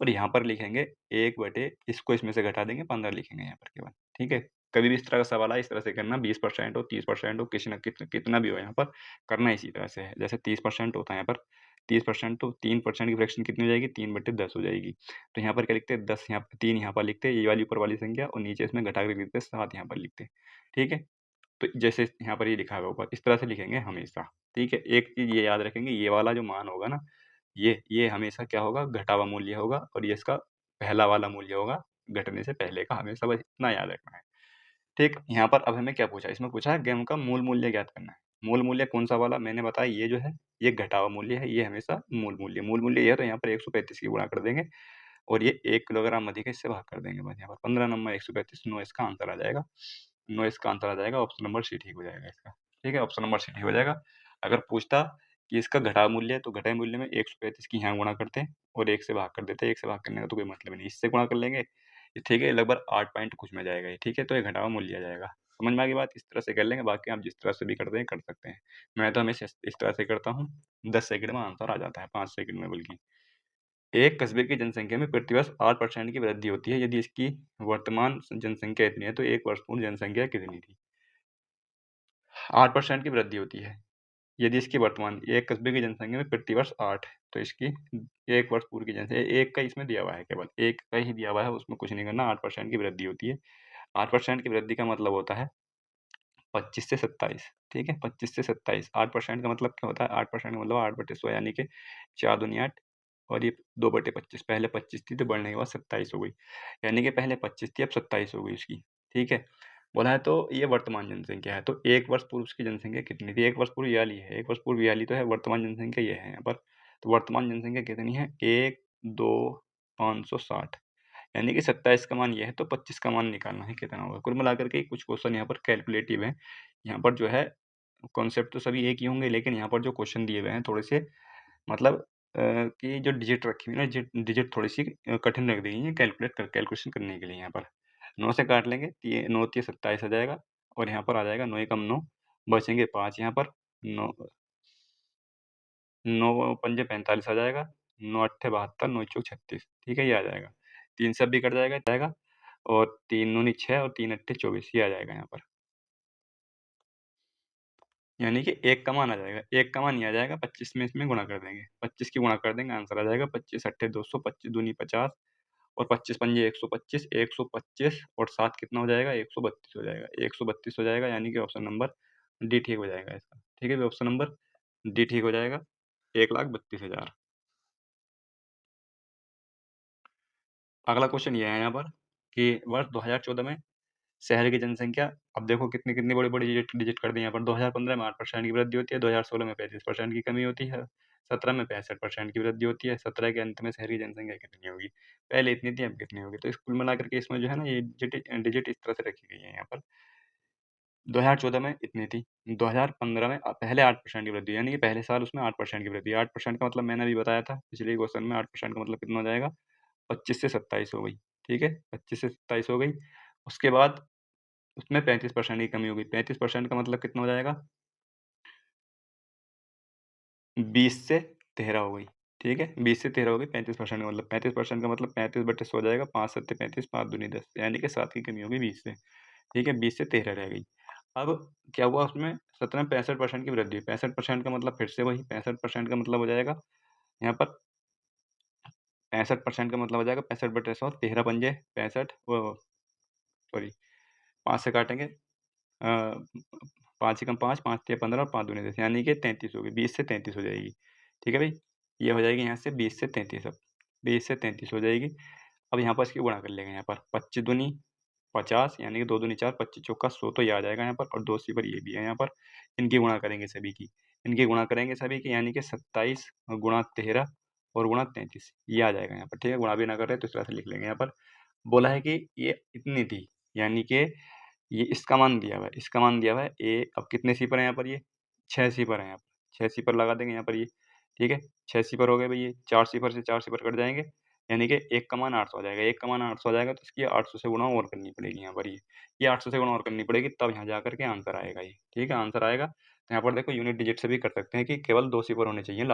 और यहाँ पर लिखेंगे 1 बटे इसको इसमें से घटा देंगे 15 लिखेंगे यहाँ पर केवल, ठीक है? कभी भी इस तरह का सवाल आए इस तरह से करना 20% हो 30% हो किसी न कितना भी हो यहाँ पर करना इसी तरह से है। जैसे 30% होता है यहाँ पर 30% तो 3% की फ्रैक्शन कितनी हो जाएगी 3/10 हो जाएगी। तो यहाँ पर क्या लिखते हैं 10 यहाँ पर 3 यहाँ पर लिखते हैं ये वाली ऊपर वाली संख्या और नीचे इसमें घटा के लिखते हैं 7 यहाँ पर लिखते हैं, ठीक है? तो जैसे यहाँ पर ये लिखा होगा ऊपर इस तरह से लिखेंगे हमेशा, ठीक है? एक चीज़ ये याद रखेंगे ये वाला जो मान होगा ना ये हमेशा क्या होगा घटा हुआ मूल्य होगा और ये इसका पहला वाला मूल्य होगा, घटने से पहले का हमेशा बस इतना याद रखना है। ठीक, यहाँ पर अब हमें क्या पूछा है? इसमें पूछा है गेहूँ का मूल मूल्य ज्ञात करना है। मूल मूल्य कौन-सा वाला? मैंने बताया ये जो है, ये घटा हुआ मूल्य है, ये हमेशा मूल मूल्य ये है तो यहाँ पर 135 की गुणा कर देंगे और ये 1 किलोग्राम अधिक है इससे भाग कर देंगे बस यहाँ पर 15 नंबर 135 9 इसका आंसर आ जाएगा। 9 इसका आंसर आ जाएगा, ऑप्शन नंबर सी ठीक हो जाएगा इसका। ठीक है, ऑप्शन नंबर सी ठीक हो जाएगा। अगर पूछता कि इसका घटा मूल्य है तो घटाए मूल्य में 135 की यहाँ गुणा करते हैं और 1 से भाग कर देते हैं। 1 से भाग करने का तो कोई मतलब ही नहीं। इससे गुणा कर लेंगे, ये ठीक है, लगभग 8 पॉइंट कुछ में जाएगा ये, ठीक है? तो ये घटा हुआ मूल्य आ जाएगा। समझ में आ गई बात? इस तरह से कर लेंगे, बाकी आप जिस तरह से भी करते हैं, कर सकते हैं। मैं तो हमेशा इस तरह से करता हूँ, 10 सेकंड में आंसर आ जाता है, 5 सेकंड में बल्कि। एक कस्बे की जनसंख्या में प्रतिवर्ष 8% की वृद्धि होती है। यदि इसकी वर्तमान जनसंख्या इतनी है, तो 1 वर्ष पूर्व जनसंख्या कितनी थी? 8% की वृद्धि होती है। यदि इसकी वर्तमान एक कस्बे की जनसंख्या में प्रतिवर्ष 8 तो इसकी 1 वर्ष पूर्व की जनसंख्या 1 का इसमें दिया हुआ है केवल, 1 का ही दिया हुआ है, उसमें कुछ नहीं करना, 8% की वृद्धि होती है। 8% की वृद्धि का मतलब होता है 25 से 27, ठीक है? 25 से 27, 8% का मतलब क्या होता है? 8% का मतलब 8/100 यानी कि 4 दूनी 8 और ये 2/25 पहले 25 थी तो बढ़ने के बाद 27 हो गई। यानी कि पहले 25 थी अब 27 हो गई उसकी, ठीक है? बोला है तो ये वर्तमान जनसंख्या है, तो 1 वर्ष पूर्व उसकी जनसंख्या कितनी थी? 1 वर्ष पूर्व 42 है, 1 वर्ष पूर्व 42 तो है, वर्तमान जनसंख्या ये है यहाँ पर। तो वर्तमान जनसंख्या कितनी है? 1, 2, 560 यानी कि 27 का मान ये है तो 25 का मान निकालना है कितना होगा। कुल मिलाकर के कुछ क्वेश्चन यहाँ पर कैलकुलेटिव हैं। यहाँ पर जो है कॉन्सेप्ट तो सभी एक ही होंगे लेकिन यहाँ पर जो क्वेश्चन दिए हुए हैं थोड़े से मतलब कि जो डिजिट रखी हुई है ना डिजिट थोड़ी-सी कठिन रख दी गई है कैलकुलेशन करने के लिए यहाँ पर। 9 से काट लेंगे 9 तिया 27 आ जाएगा और यहाँ पर आ जाएगा 9 एकम 9 बचेंगे 5 यहाँ पर 9 9 पंजे 45 आ जाएगा, 9 अट्ठे 72, 9 चौक 36 ठीक है, ये आ जाएगा। 3 से अब भी कट जाएगा और 3 दूनी 6 और 3 अट्ठे 24 ये आ जाएगा यहाँ पर। यानी कि 1 का मान आ जाएगा, 1 का मान ये आ जाएगा 25 में इसमें गुणा कर देंगे, 25 की गुणा कर देंगे आंसर आ जाएगा 25 अट्ठे 200, 25 दूनी 50 और 25 पंजे 125, 125 और 7 कितना हो जाएगा 132 हो जाएगा, 132 हो जाएगा यानी कि ऑप्शन नंबर डी ठीक हो जाएगा इसका। ठीक है, ऑप्शन नंबर डी ठीक हो जाएगा, 1,32,000। अगला क्वेश्चन ये है यहाँ पर कि वर्ष 2014 में शहर की जनसंख्या अब देखो कितनी-कितनी बड़ी-बड़ी डिजिट डिजिट कर दी यहाँ पर 2015 में 8% की वृद्धि होती है, 2016 में 35% की कमी होती है, 17 में 65% की वृद्धि होती है, 17 के अंत में शहर की जनसंख्या कितनी होगी? पहले इतनी थी अब कितनी होगी? तो इस कुल मिलाकर के इसमें जो है ना ये डिजिट इस तरह से रखी गई है यहाँ पर 2014 में इतनी थी, 2015 में पहले 8% की वृद्धि यानी कि पहले साल उसमें 8% की वृद्धि, 8% का मतलब मैंने अभी बताया था पिछले क्वेश्चन में 8% का मतलब कितना हो जाएगा? 25 से 27 हो गई, ठीक है? 25 से 27 हो गई, उसके बाद उसमें 35% की कमी हो गई, 35% का मतलब कितना हो जाएगा? 20 से 13 हो गई, ठीक है? 20 से 13 हो गई 35% का मतलब 35% का मतलब 35/100 हो जाएगा, 5 सत्ते 35, 5 दूनी 10 यानी कि 7 की कमी होगी 20 से, ठीक है? 20 से 13 रह गई। अब क्या हुआ उसमें सत्र में 65% की वृद्धि हुई, 65% का मतलब फिर से वही 65% का मतलब हो जाएगा यहाँ पर 65% का मतलब हो जाएगा 65/100 13 पंजे 65 वो सॉरी 5 से काटेंगे 5 एकम 5, 5 तिया 15 और 5 दूनी 10 यानी कि 33 होगी, 20 से 33 हो जाएगी। ठीक है भई? ये हो जाएगी यहाँ से 20 से 33 अब, 20 से 33 हो जाएगी। अब यहाँ पर इसकी गुणा कर लेंगे यहाँ पर 25 दूनी 50 यानी कि 2 दूनी 4, 25 चौका 100 तो ये आ जाएगा यहाँ पर और 2 सिफ़र ये भी है यहाँ पर। इनकी गुणा करेंगे सभी की, इनकी गुणा करेंगे सभी की यानी कि 27 गुणा 13 और गुणा 33 ये आ जाएगा यहाँ पर, ठीक है? गुणा भी ना कर रहे तो इस तरह से लिख लेंगे यहाँ पर। बोला है कि ये इतनी थी, यानी कि ये इसका मान दिया हुआ है, इसका मान दिया हुआ है ए अब कितने सिफ़र हैं यहाँ पर ये? 6 सिफ़र हैं यहाँ पर, 6 सिफ़र लगा देंगे यहाँ पर ये, ठीक है? 6 सिफ़र हो गए भई ये, 4 सिफ़र से 4 सिफ़र कट जाएँगे, यानी कि 1 का मान 800 आ जाएगा, 1 का मान 800 आ जाएगा तो इसकी 800 से गुणा और करनी पड़ेगी यहाँ पर ये 800 से गुणा और करनी पड़ेगी तब यहाँ जा कर के आंसर आएगा ये, ठीक है? आंसर आएगा, तो यहाँ पर देखो यूनिट डिजिट से भी कर सकते हैं कि केवल 2 सिफ़र होने चाहिए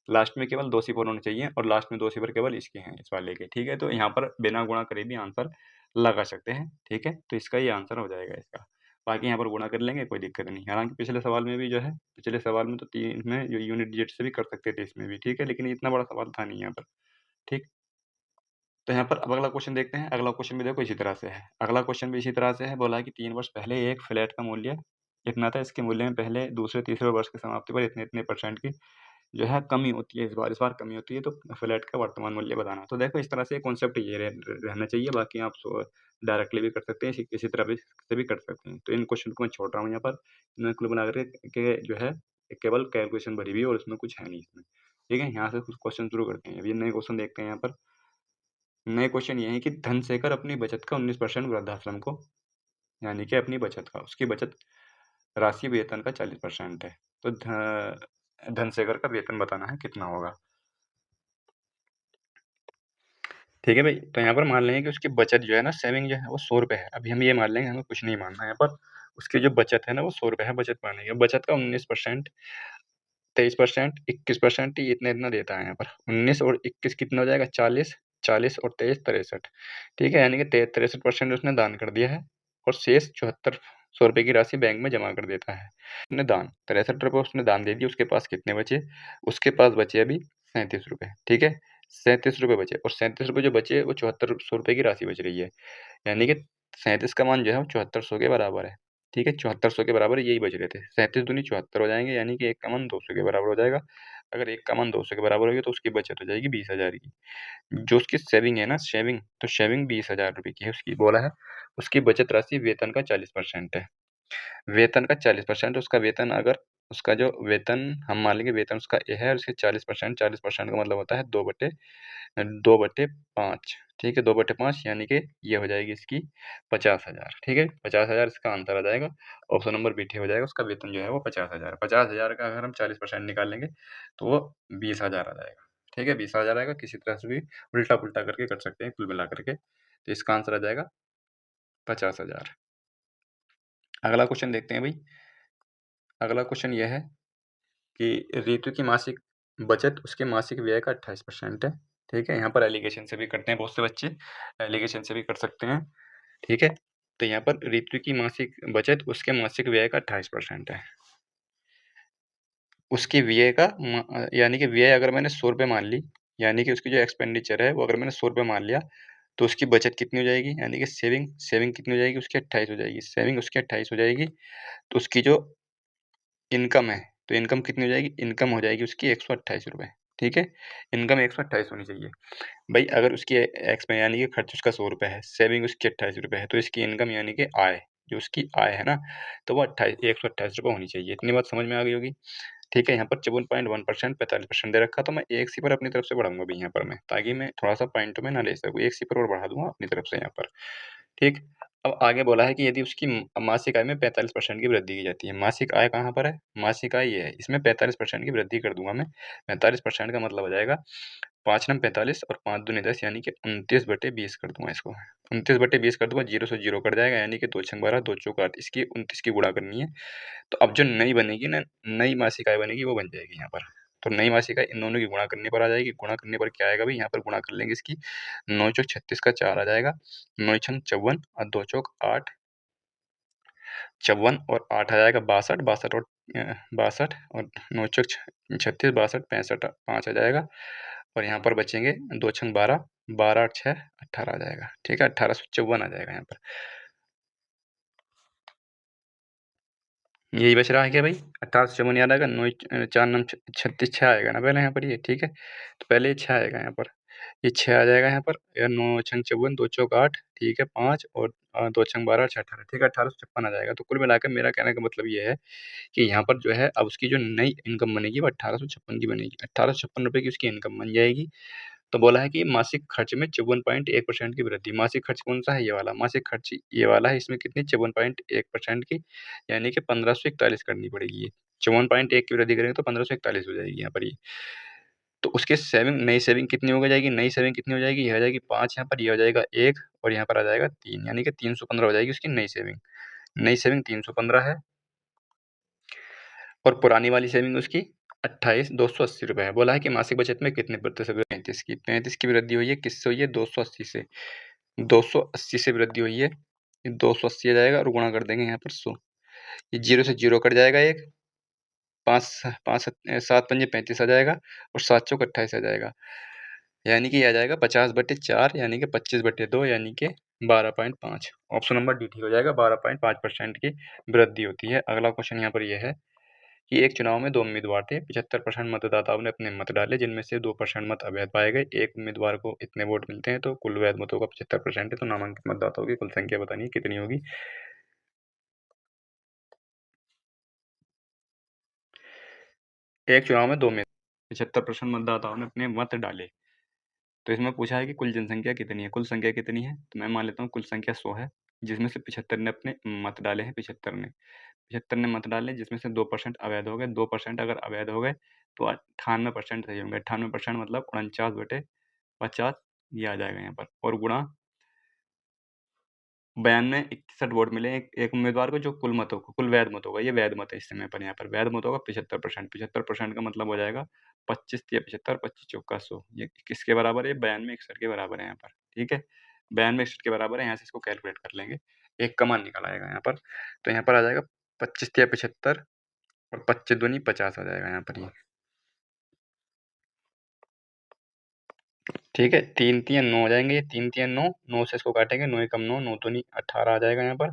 लास्ट में केवल 2 सिफ़र होने चाहिए और लास्ट में 2 सिफ़र केवल इसके हैं, इस वाले के, ठीक है? तो यहाँ पर बिना गुणा करे भी आंसर लगा सकते हैं, ठीक है? तो इसका ये आंसर हो जाएगा इसका। बाकी यहाँ पर गुणा कर लेंगे, कोई दिक्कत नहीं। हालाँकि पिछले सवाल में भी जो है पिछले सवाल में तो 3 में जो यूनिट डिजिट से भी कर सकते थे इसमें भी, ठीक है? लेकिन इतना बड़ा सवाल था नहीं यहाँ पर, ठीक? तो यहाँ पर अब अगला क्वेश्चन देखते हैं। अगला क्वेश्चन भी देखो इसी तरह से है। अगला क्वेश्चन भी इसी तरह से है, बोला है कि 3 वर्ष पहले एक फ्लैट का मूल्य इतना था, इसके मूल्य में पहले, दूसरे, तीसरे वर्ष की समाप्ति पर इतने-इतने परसेंट की जो है कमी होती है इस बार कमी होती है तो फ्लैट का वर्तमान मूल्य बताना। तो देखो इस तरह से कॉन्सेप्ट ये रहना चाहिए, बाकी आप डायरेक्टली भी कर सकते हैं, इसी तरह भी से भी कर सकते हैं। तो इन क्वेश्चन को मैं छोड़ रहा हूँ यहाँ पर, इन्हें कुल बना कर के जो है केवल कैलकुलेशन भरी हुई है और इसमें कुछ है नहीं इसमें। ठीक है? यहाँ से कुछ क्वेश्चन शुरू करते हैं। अब ये नए क्वेश्चन देखते हैं यहाँ पर। नए क्वेश्चन ये है कि धन शेखर अपनी बचत का 19% वृद्धाश्रम को, यानी कि अपनी बचत का, उसकी बचत राशि वेतन का 40% है। तो धनशेखर का वेतन बताना है कितना होगा। ठीक है भाई, तो यहाँ पर मान लेंगे कि उसकी बचत जो है ना, सेविंग जो है वो 100 रुपये है। अभी हम ये मान लेंगे, हमें कुछ नहीं मानना है यहाँ पर। उसकी जो बचत है ना वो 100 रुपये है, बचत मानेंगे। बचत का 19%, 23%, 21% ये इतना-इतना देता है यहाँ पर। 19 और 21 कितना हो जाएगा? 40, 40 और 23 63, ठीक है? यानी कि 63% उसने दान कर दिया है और शेष 7400 रुपये की राशि बैंक में जमा कर देता है। उसने दान 63 रुपये उसने दान दे दिए, उसके पास कितने बचे? उसके पास बचे अभी 37 रुपये, ठीक है? 37 रुपये बचे और 37 रुपये जो बचे वो 7400 रुपये की राशि बच रही है। यानी कि 37 का मान जो है वो 7400 के बराबर है, ठीक है? 7400 के बराबर यही बच रहे थे। 37 दूनी 74 हो जाएँगे, यानी कि 1 का मान 200 के बराबर हो जाएगा। अगर 1 का मान 200 के बराबर हो गया तो उसकी बचत हो जाएगी 20,000 की। जो उसकी सेविंग है ना, तो सेविंग 20,000 रुपए की है उसकी, बोला है। उसकी बचत राशि वेतन का 40% है। वेतन का 40% उसका वेतन, अगर उसका जो वेतन हम मान लेंगे, वेतन उसका ए है और उसके 40% का मतलब होता है 2/5, ठीक है? 2/5 यानी कि ये हो जाएगी इसकी 50,000, ठीक है? 50,000 इसका आंसर आ जाएगा। ऑप्शन नंबर बी ठीक हो जाएगा, उसका वेतन जो है वो 50,000 50,000 का अगर हम 40% निकाल लेंगे तो वो 20,000 आ जाएगा, ठीक है? 20,000 आएगा। किसी तरह से भी उल्टा-पुल्टा करके कर सकते हैं कुल मिला करके। तो इसका आंसर आ जाएगा 50,000। अगला क्वेश्चन देखते हैं भई। अगला क्वेश्चन ये है कि रितु की मासिक बचत उसके मासिक व्यय का 28% है, ठीक है? यहाँ पर एलिगेशन से भी करते हैं बहुत से बच्चे, एलिगेशन से भी कर सकते हैं, ठीक है? तो यहाँ पर रितु की मासिक बचत उसके मासिक व्यय का 28% है। उसके व्यय का यानी कि व्यय अगर मैंने 100 रुपये मान ली, यानी कि उसकी जो एक्सपेंडिचर है वो अगर मैंने 100 रुपये मान लिया, तो उसकी बचत कितनी हो जाएगी? यानी कि सेविंग कितनी हो जाएगी उसकी? 28 हो जाएगी। सेविंग उसकी 28 हो जाएगी, तो उसकी जो इनकम है, तो इनकम कितनी हो जाएगी? इनकम हो जाएगी उसकी 128 रुपये, ठीक है? इनकम 128 होनी चाहिए। भई अगर उसकी यानी कि खर्च उसका 100 रुपये है, सेविंग उसकी 28 रुपये है, तो इसकी इनकम यानी कि आय, जो उसकी आय है ना, तो वो 128 रुपये होनी चाहिए। इतनी बात समझ में आ गई होगी, ठीक है? यहाँ पर 54.1% 45% दे रखा, तो मैं एक सिफ़र अपनी तरफ से बढ़ाऊँगा भई यहाँ पर मैं, ताकि मैं थोड़ा-सा पॉइंट में ना ले सकूँ। एक सिफ़र और बढ़ा दूँगा अपनी तरफ से यहाँ पर, ठीक? अब आगे बोला है कि यदि उसकी मासिक आय में 45% की वृद्धि की जाती है। मासिक आय कहाँ पर है? मासिक आय ये है, इसमें 45% की वृद्धि कर दूँगा मैं। 45% का मतलब हो जाएगा 5 नम 45 और 5 दूनी 10 यानी कि 29/20 कर दूंगा इसको। 29/20 कर दूंगा, 0 से 0 कट जाएगा यानी कि 2 छंग 12 2 चौक 8, इसकी 29 की गुणा करनी है। तो अब जो नई बनेगी ना, नई मासिकाएँ बनेगी वो बन जाएगी यहाँ पर। तो नई मासिकाएँ इन दोनों की गुणा करने पर आ जाएगी। गुणा करने पर क्या आएगा भाई, यहाँ पर गुणा कर लेंगे इसकी। 9 चौक 36 का 4 आ जाएगा, 9 छंग 54 और 2 चौक 8, 54 और 8 आ जाएगा 62, 62 और 62 और 9 चौक 36, 62, 65, 5 आ जाएगा। और यहाँ पर बचेंगे 2 छंग 12, 12 और 6 18 आ जाएगा। ठीक है, 1854 आ जाएगा यहाँ पर। यही बच रहा है क्या भाई, 1854 याद आएगा। 9 4 9 36 6 आएगा ना पहले यहाँ पर ये। ठीक है, तो पहले ये 6 आएगा यहाँ पर, ये 6 आ जाएगा यहाँ पर। या 9 छंग 54, 2 चौक 8, ठीक है 5 और 2 छंग 12 और 6 18, ठीक है 1856 आ जाएगा। तो कुल मिलाकर मेरा कहने का मतलब ये है कि यहाँ पर जो है अब उसकी जो नई इनकम बनेगी वो 1856 की बनेगी। 1856 की उसकी इनकम बन जाएगी। तो बोला है कि मासिक खर्च में 54.1% की वृद्धि। मासिक खर्च कौन सा है, ये वाला मासिक खर्च ये वाला है। इसमें कितनी 54.1% की, यानी कि 1541 करनी पड़ेगी। ये 54.1 की वृद्धि करेंगे तो 1541 हो जाएगी यहाँ पर ये। तो उसके सेविंग, नई सेविंग कितनी हो जाएगी, नई सेविंग कितनी हो जाएगी, ये हो जाएगी 5 यहाँ पर, ये हो जाएगा 1 और यहाँ पर आ जाएगा 3, यानी कि 315 हो जाएगी उसकी नई सेविंग। नई सेविंग 315 है और पुरानी वाली सेविंग उसकी 28,280 रुपये है। बोला है कि मासिक बचत में कितने प्रतिशत, 35 की वृद्धि हुई है। किससे हुई है, 280 से। 280 से वृद्धि हुई है, ये 280 आ जाएगा और गुणा कर देंगे यहाँ पर 100। ये 0 से 0 कट जाएगा, एक 5 5 7 पंजे 35 आ जाएगा और 7 चौक 28 आ जाएगा, यानी कि ये आ जाएगा 50/4, यानी कि 25/2, यानी कि 12.5। ऑप्शन नंबर डी ठीक हो जाएगा। 12.5% की वृद्धि होती है। अगला क्वेश्चन यहाँ पर यह है कि एक चुनाव में 2 उम्मीदवार थे। 75% मतदाताओं ने अपने मत डाले, जिनमें से 2% मत अवैध पाए गए। एक उम्मीदवार को इतने वोट मिलते हैं, तो कुल वैध मतों का 75% है। तो नामांकित मतदाताओं की कुल संख्या बतानी है कितनी होगी। एक चुनाव में 2 में 75% मतदाताओं ने अपने मत डाले। तो इसमें पूछा है कि कुल जनसंख्या कितनी है। कुल संख्या कितनी है, तो मैं मान लेता हूँ कुल संख्या 100 है, जिसमें से 75 ने अपने मत डाले हैं। 75 ने मत डाले, जिसमें से 2% अवैध हो गए। 2% अगर अवैध हो गए तो 98% सही होंगे। 98% मतलब 49/50 ये आ जाएगा यहाँ पर। और गुणा 92 61 वोट मिले एक उम्मीदवार को, जो कुल मतों को, कुल वैध मत होगा, ये वैध मत है इस समय पर। यहाँ पर वैध मत होगा 75%। 75% का मतलब हो जाएगा 25 या 75, 25 चौका 100। ये किसके बराबर है, 92 61 के बराबर है यहाँ पर। ठीक है, 92 61 के बराबर है। यहाँ से इसको कैलकुलेट कर लेंगे, एक का मान निकल आएगा यहाँ पर। तो यहाँ पर आ जाएगा 25 या 75 और 25 दूनी 50 आ जाएगा यहाँ पर ये। ठीक है, 3 3 9 हो जाएंगे, 3 3 9, 9 से इसको काटेंगे, 9 एकम 9, 9 दूनी 18 आ जाएगा यहाँ पर।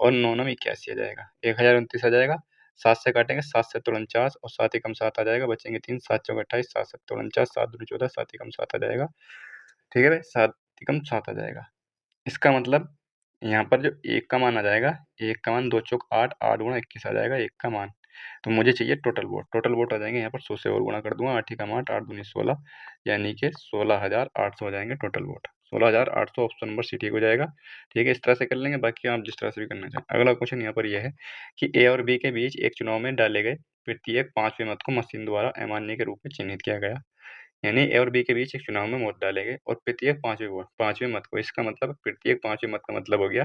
और 9 9 81 आ जाएगा, 1029 आ जाएगा। 7 से काटेंगे, 7 7 49 और 7 एकम 7 आ जाएगा, बचेंगे 3, 7 चौक 28, 7 7 49, 7 दूनी 14, 7 एकम 7 आ जाएगा। ठीक है भाई, 7 एकम 7 आ जाएगा। इसका मतलब यहाँ पर जो एक का मान आ जाएगा, एक का मान 2 चौक 8, 8 गुणा 21 आ जाएगा एक का मान। तो मुझे चाहिए टोटल वोट। टोटल वोट आ जाएंगे यहाँ पर 100 से और गुणा कर दूंगा, 8 एकम 8, 8 दूनी 16, यानी कि 16,800 हो जाएंगे total vote. 16,800 option number C ठीक हो जाएगा। ठीक है, इस तरह से कर लेंगे, बाकी आप जिस तरह से भी करना चाहें। अगला क्वेश्चन यहाँ पर यह है कि ए और बी के बीच एक चुनाव में डाले गए प्रत्येक 5वें मत को मशीन द्वारा अमान्य के रूप में चिन्हित किया गया। यानी ए और बी के बीच एक चुनाव में वोट डाले गए और प्रत्येक 5वें मत को, इसका मतलब प्रत्येक 5वें मत का मतलब हो गया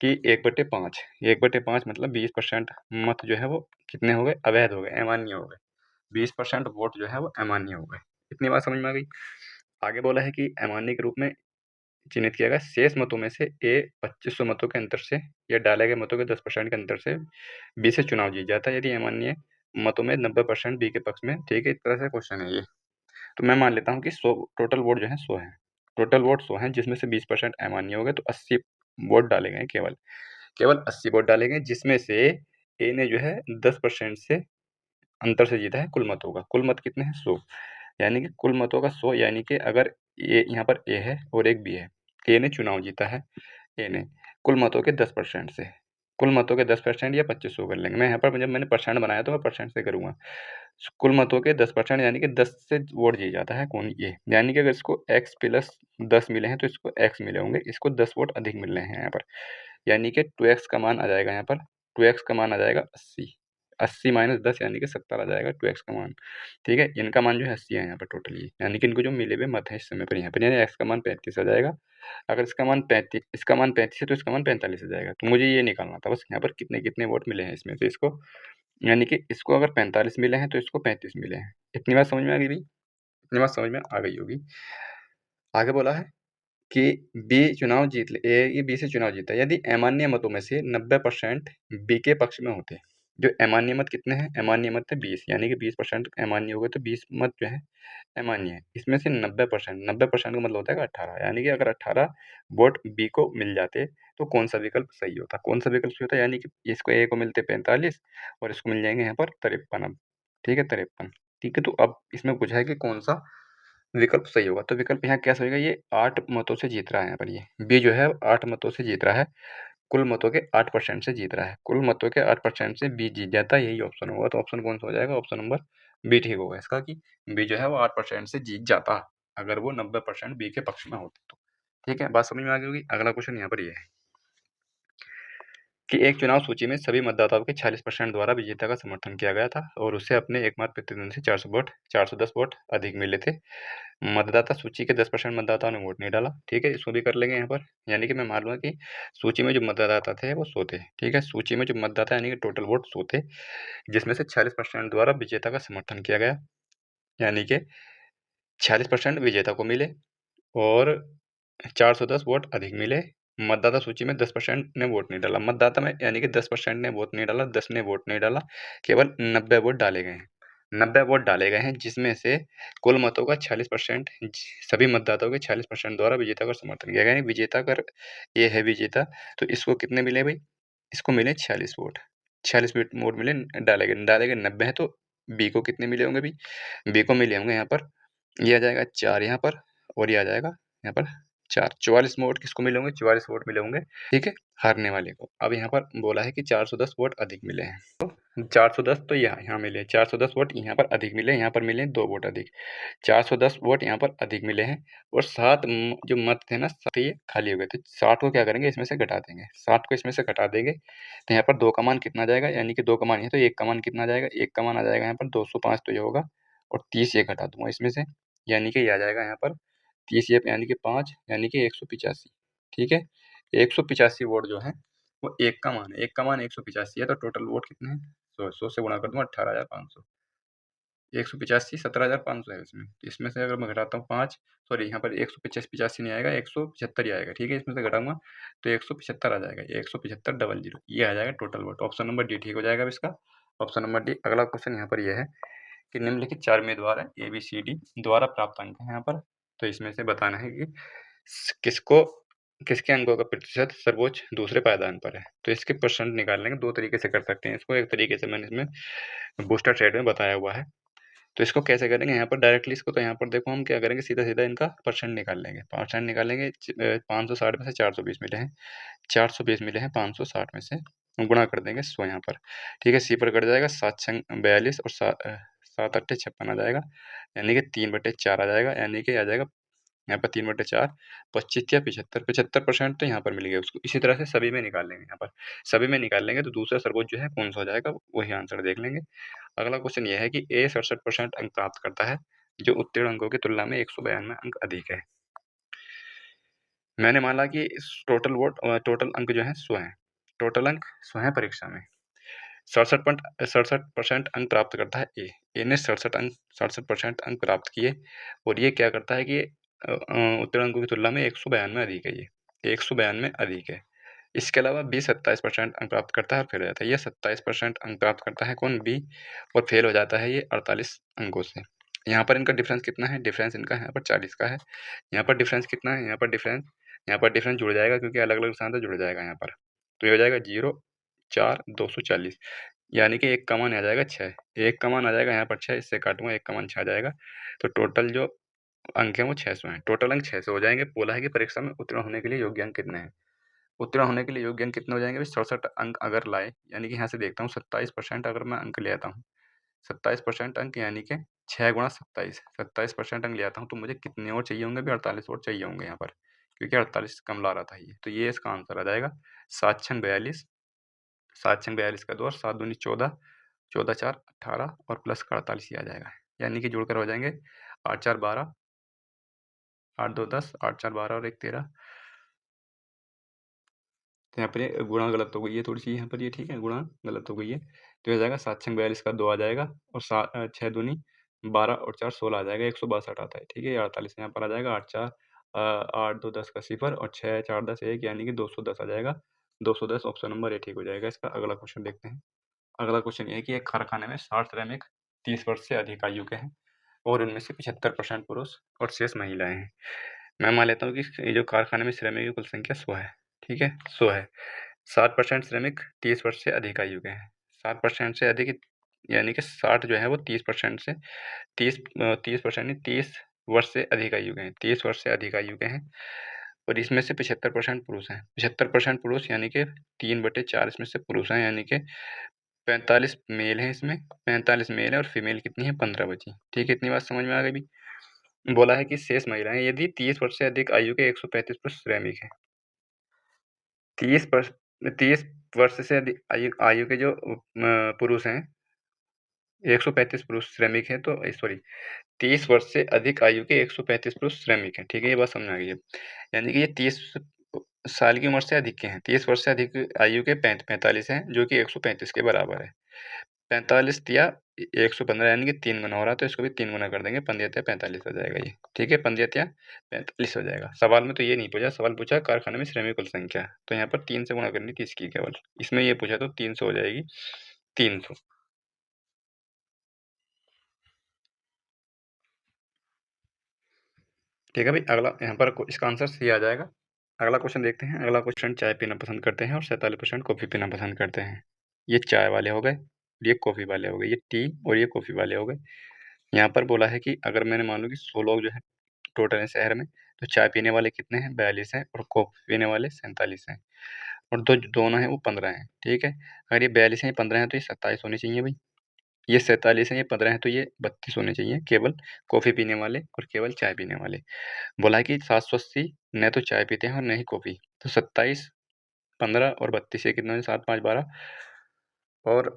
कि 1/5। 1/5 मतलब 20% मत जो है वो कितने हो गए, अवैध हो गए, अमान्य हो गए। 20% वोट जो है वो अमान्य हो गए। इतनी बात समझ में आ गई। आगे बोला है कि अमान्य के रूप में चिन्हित किया गया शेष मतों में से ए 2500 मतों के अंतर से या डाले गए मतों के 10% के अंतर से बी से चुनाव जीत जाता है, यदि अमान्य मतों में 90% बी के पक्ष में। ठीक है, इस तरह से क्वेश्चन है ये। तो मैं मान लेता हूँ कि 100 टोटल वोट जो है 100 है। टोटल वोट 100 हैं, जिसमें से 20% अमान्य हो गए, तो 80 वोट डाले गए, केवल केवल 80 वोट डाले गए, जिसमें से ए ने जो है 10% से अंतर से जीता है कुल मतों का। कुल मत कितने हैं, 100, यानी कि कुल मतों का 100, यानी कि अगर ए यहाँ पर ए है और एक बी है, ए ने चुनाव जीता है, ए ने कुल मतों के 10% से, कुल मतों के 10% या 2500 कर लेंगे। मैं यहाँ पर जब मैंने परसेंट बनाया तो मैं परसेंट से करूँगा। कुल मतों के 10% यानी कि 10 से वोट जीत जाता है कौन, ये। यानी कि अगर इसको x प्लस 10 मिले हैं तो इसको x मिले होंगे, इसको 10 वोट अधिक मिल रहे हैं यहाँ पर, यानी कि 2x का मान आ जाएगा यहाँ पर, 2x का मान आ जाएगा 80। 80 माइनस 10 यानी कि 70 आ जाएगा 2x का मान। ठीक है, इनका मान जो है 80 है यहाँ पर टोटली, यानी कि इनको जो मिले हुए मत है इस समय पर यहाँ पर, यानी x का मान 35 आ जाएगा। अगर इसका मान 35 है तो इसका मान 45 आ जाएगा। तो मुझे ये निकालना था बस यहाँ पर कितने कितने वोट मिले हैं इसमें से इसको, यानी कि इसको अगर 45 मिले हैं तो इसको 35 मिले हैं। इतनी बात समझ में आ गई भाई? इतनी बात समझ में आ गई होगी। आगे बोला है कि बी चुनाव जीत ले, ये बी से चुनाव जीता यदि अमान्य मतों में से 90% बी के पक्ष में होते। जो अमान्य मत कितने हैं? अमान्य मत है 20, यानी कि 20% अमान्य हो गए तो 20 मत जो है अमान्य है। इसमें से 90% का मतलब होता है कि 18, यानी कि अगर 18 वोट बी को मिल जाते तो कौन सा विकल्प सही होता? कौन सा विकल्प सही होता? यानी कि इसको ए को मिलते 45 और इसको मिल जाएंगे यहाँ पर 53 अब। ठीक है, 53। ठीक है, तो अब इसमें पूछा है कि कौन सा विकल्प सही होगा। तो विकल्प यहाँ क्या सही होगा? ये 8 मतों से जीत रहा है यहाँ पर, ये बी जो है 8 मतों से जीत रहा है, कुल मतों के 8% से जीत रहा है, कुल मतों के 8% से बी जीत जाता है, यही ऑप्शन होगा। तो ऑप्शन कौन सा हो जाएगा? ऑप्शन नंबर बी ठीक होगा इसका, कि बी जो है वो 8% से जीत जाता अगर वो 90% बी के पक्ष में होते तो। ठीक है, बात समझ में आ गई होगी। अगला क्वेश्चन यहाँ पर ये है कि एक चुनाव सूची में सभी मतदाताओं के 40% द्वारा विजेता का समर्थन किया गया था और उसे अपने एकमात्र प्रतिद्वंदी से 410 वोट अधिक मिले थे। मतदाता सूची के 10% मतदाताओं ने वोट नहीं डाला। ठीक है, इसको भी कर लेंगे यहाँ पर, यानी कि मैं मान लूँगा कि सूची में जो मतदाता थे वो 100 थे। ठीक है, सूची में जो मतदाता यानी कि टोटल वोट 100 थे, जिसमें से 40% द्वारा विजेता का समर्थन किया गया, यानी कि 40% विजेता को मिले और 410 वोट अधिक मिले। मतदाता सूची में 10% ने वोट नहीं डाला। मतदाता में यानी कि 10% ने वोट नहीं डाला, 10 ने वोट नहीं डाला, केवल 90 वोट डाले गए हैं। 90 वोट डाले गए हैं, जिसमें से कुल मतों का 40% सभी मतदाताओं के 40% द्वारा विजेता का समर्थन किया गया। यानी विजेता अगर ये है विजेता, तो इसको कितने मिले भाई? इसको मिले 46 वोट। 46 वोट मिले, डाले गए 90 हैं, तो बी को कितने मिले होंगे भाई? बी को मिले होंगे यहाँ पर, ये आ जाएगा 4 यहाँ पर, और ये आ जाएगा यहाँ पर 4। 44 वोट किसको मिले होंगे? 44 वोट मिले होंगे, ठीक है, हारने वाले को। अब यहाँ पर बोला है कि 410 वोट अधिक मिले हैं, तो 410 तो यहाँ मिले, 410 वोट यहाँ पर अधिक मिले, यहाँ पर मिले 2 वोट अधिक। 410 वोट यहाँ पर अधिक मिले हैं और 7 जो मत थे ना, 7 ये खाली हो गए थे। 60 को क्या करेंगे? इसमें से घटा देंगे, 60 को इसमें से घटा देंगे, तो यहाँ पर 2 का मान कितना जाएगा? यानी कि 2 का मान है तो 1 का मान कितना जाएगा? 1 का मान आ जाएगा यहाँ पर 205, तो ये होगा, और 30 ये घटा दूंगा इसमें से, यानी कि ये आ जाएगा यहाँ पर 30 ये यानी कि 5, यानी कि 185। ठीक है, 185 वोट जो है वो 1 का मान है, 1 का मान 185 है, तो टोटल वोट कितने हैं? 100 से गुणा कर दूंगा 18,500। 185 17,500 है इसमें, तो इसमें से अगर मैं घटाता हूँ 5, सॉरी यहाँ पर 185 नहीं आएगा, 175 ही आएगा। ठीक है, इसमें से घटाऊंगा तो 175 आ जाएगा, 175 ये आ जाएगा total vote. Option number D ठीक हो जाएगा अब इसका, ऑप्शन नंबर डी। अगला क्वेश्चन यहाँ पर यह है कि निम्नलिखित 4 उम्मीदवार हैं ए बी सी डी द्वारा प्राप्त अंक है यहाँ पर, तो इसमें से बताना है कि किसको किसके अंकों का प्रतिशत सर्वोच्च दूसरे पायदान पर है। तो इसके परसेंट निकालने के 2 तरीके से कर सकते हैं इसको। एक तरीके से मैंने इसमें बूस्टर ट्रेड में बताया हुआ है, तो इसको कैसे करेंगे यहाँ पर डायरेक्टली इसको, तो यहाँ पर देखो हम क्या करेंगे, सीधा-सीधा इनका परसेंट निकाल लेंगे। परसेंट निकालेंगे 560 में से 420 मिले हैं, 420 मिले हैं 560 में से, गुणा कर देंगे 100 यहाँ पर। ठीक है, सी पर कट जाएगा, 7 छंग 42 और 7 अट्ठे 56 आ जाएगा, यानी कि 3/4 आ जाएगा, यानी कि आ जाएगा यहाँ पर 3/4, 25 या 75, 75% तो यहाँ पर मिल गया उसको। इसी तरह से सभी में निकाल लेंगे, यहाँ पर सभी में निकाल लेंगे तो दूसरा सर्वोच्च जो है कौन सा हो जाएगा, वही आंसर देख लेंगे। अगला क्वेश्चन ये है कि ए 67% अंक प्राप्त करता है, जो उत्तीर्ण अंकों की तुलना में 192 अंक अधिक है। मैंने माना कि टोटल अंक जो है 100 हैं, टोटल अंक 100 हैं परीक्षा में। 67% अंक प्राप्त करता है ए। ए ने 67% अंक प्राप्त किए और ये क्या करता है कि उत्तीर्ण अंकों की तुलना में 192 अधिक है, ये 192 अधिक है। इसके अलावा बी 27% अंक प्राप्त करता है और फेल हो जाता है। ये 27% अंक प्राप्त करता है कौन? बी, और फेल हो जाता है ये 48 अंकों से। यहाँ पर इनका डिफरेंस कितना है? डिफरेंस इनका यहाँ पर 40 का है। यहाँ पर डिफरेंस कितना है? यहाँ पर डिफरेंस जुड़ जाएगा, क्योंकि अलग-अलग स्थान से जुड़ जाएगा यहाँ पर। तो ये हो जाएगा 0, 4, 240, यानी कि 1 का मान आ जाएगा 6। 1 का मान आ जाएगा यहाँ पर 6, इससे काटूँगा 1 का मान 6 आ जाएगा। तो टोटल जो अंक हैं वो 600 हैं। टोटल अंक 600 हो जाएँगे। बोला है कि परीक्षा में उत्तीर्ण होने के लिए योग्य अंक कितने हैं? उत्तीर्ण होने के लिए योग्य अंक कितने हो जाएँगे? 67 अंक अगर लाए, यानी कि यहाँ से देखता हूँ 27% अगर मैं अंक ले आता हूँ, 27% अंक यानी कि 6 गुणा 27, 27% अंक ले आता हूँ, तो मुझे कितने और चाहिए होंगे? अभी 48 और चाहिए होंगे यहाँ पर, क्योंकि 48 कम ला रहा था ये। तो ये इसका आंसर आ जाएगा 7 छंग 42, 7 छंग 42 का 2 और 7 दूनी 14 14 4 18 और प्लस का 48 ही आ जाएगा, यानी कि जुड़कर हो जाएंगे 8 4 12, 8 2 10, 8 4 12 और 1 13। तो यहाँ पर ये गुणा गलत हो गई है थोड़ी सी यहाँ पर ये, ठीक है, गुणा गलत हो गई है। तो ये आ जाएगा 7 6 42 का 2 आ जाएगा, और 6 दूनी 12 और 4 16 आ जाएगा, 162 आता है, ठीक है। 48 यहाँ पर आ जाएगा, 8 4 8 2 10 का 0 और 6 4 10 1, यानी कि 210 आ जाएगा। 210 ऑप्शन नंबर ए ठीक हो जाएगा इसका। अगला क्वेश्चन देखते हैं। अगला क्वेश्चन ये है कि एक कारखाने में 60 श्रमिक 30 वर्ष से अधिक आयु के हैं और इनमें से 75% पुरुष और शेष महिलाएं हैं। मैं मान लेता हूँ कि ये जो कारखाने में श्रमिक की कुल संख्या 100 है, ठीक है, 100 है। 60% श्रमिक 30 वर्ष से अधिक आयु के हैं। 60% से अधिक यानी कि 60 जो है वो 30% से 30% नहीं, 30 वर्ष से अधिक आयु के हैं, 30 वर्ष से अधिक आयु के हैं, और इसमें से 75% पुरुष हैं। 75% पुरुष यानी कि 3/4 इसमें से पुरुष हैं, यानी कि 45 मेल हैं इसमें, 45 मेल है और फीमेल कितनी है, 15 बची, ठीक है। इतनी बात समझ में आ गई भी। बोला है कि शेष महिलाएं यदि 30 वर्ष से अधिक आयु के 135 पुरुष श्रमिक हैं। 30 वर्ष से अधिक आयु के जो पुरुष हैं, 135 पुरुष श्रमिक हैं, तो सॉरी 30 वर्ष से अधिक आयु के 135 पुरुष श्रमिक हैं, ठीक है। ये बात समझ आ गई है। यानी कि ये 30 साल की उम्र से अधिक के हैं, 30 वर्ष से अधिक आयु के 45 हैं, जो कि 135 के बराबर है। 45 दिया 115, यानी कि 3 गुना हो रहा है, तो इसको भी 3 गुना कर देंगे, 15 45 हो जाएगा ये, ठीक है। 15 45 हो जाएगा। सवाल में तो ये नहीं पूछा, सवाल पूछा कारखाने में श्रमिक कुल संख्या, तो यहाँ पर 3 से गुणा करनी थी इसकी केवल, इसमें ये पूछा तो 300 हो जाएगी, 300। ठीक है भाई, अगला यहाँ पर इसका आंसर सी आ जाएगा। अगला क्वेश्चन देखते हैं। अगला क्वेश्चन, चाय पीना पसंद करते हैं और 47% कॉफ़ी पीना पसंद करते हैं। ये चाय वाले हो गए, ये कॉफ़ी वाले हो गए, ये टी और ये कॉफ़ी वाले हो गए। यहाँ पर बोला है कि अगर मैंने मान लूँ कि 100 लोग जो है टोटल है शहर में, तो चाय पीने वाले कितने हैं, 42 हैं, और कॉफ़ी पीने वाले 47 हैं, और दोनों हैं वो 15 हैं, ठीक है। अगर ये 42 हैं, ये 15 हैं, तो ये 27 होने चाहिए भाई। ये 47 हैं, ये 15 हैं, तो ये 32 होने चाहिए, केवल कॉफ़ी पीने वाले और केवल चाय पीने वाले। बोला है कि 780 न तो चाय पीते हैं और न ही कॉफ़ी, तो 27 15 और 32 ये कितना है, 7 5 12, और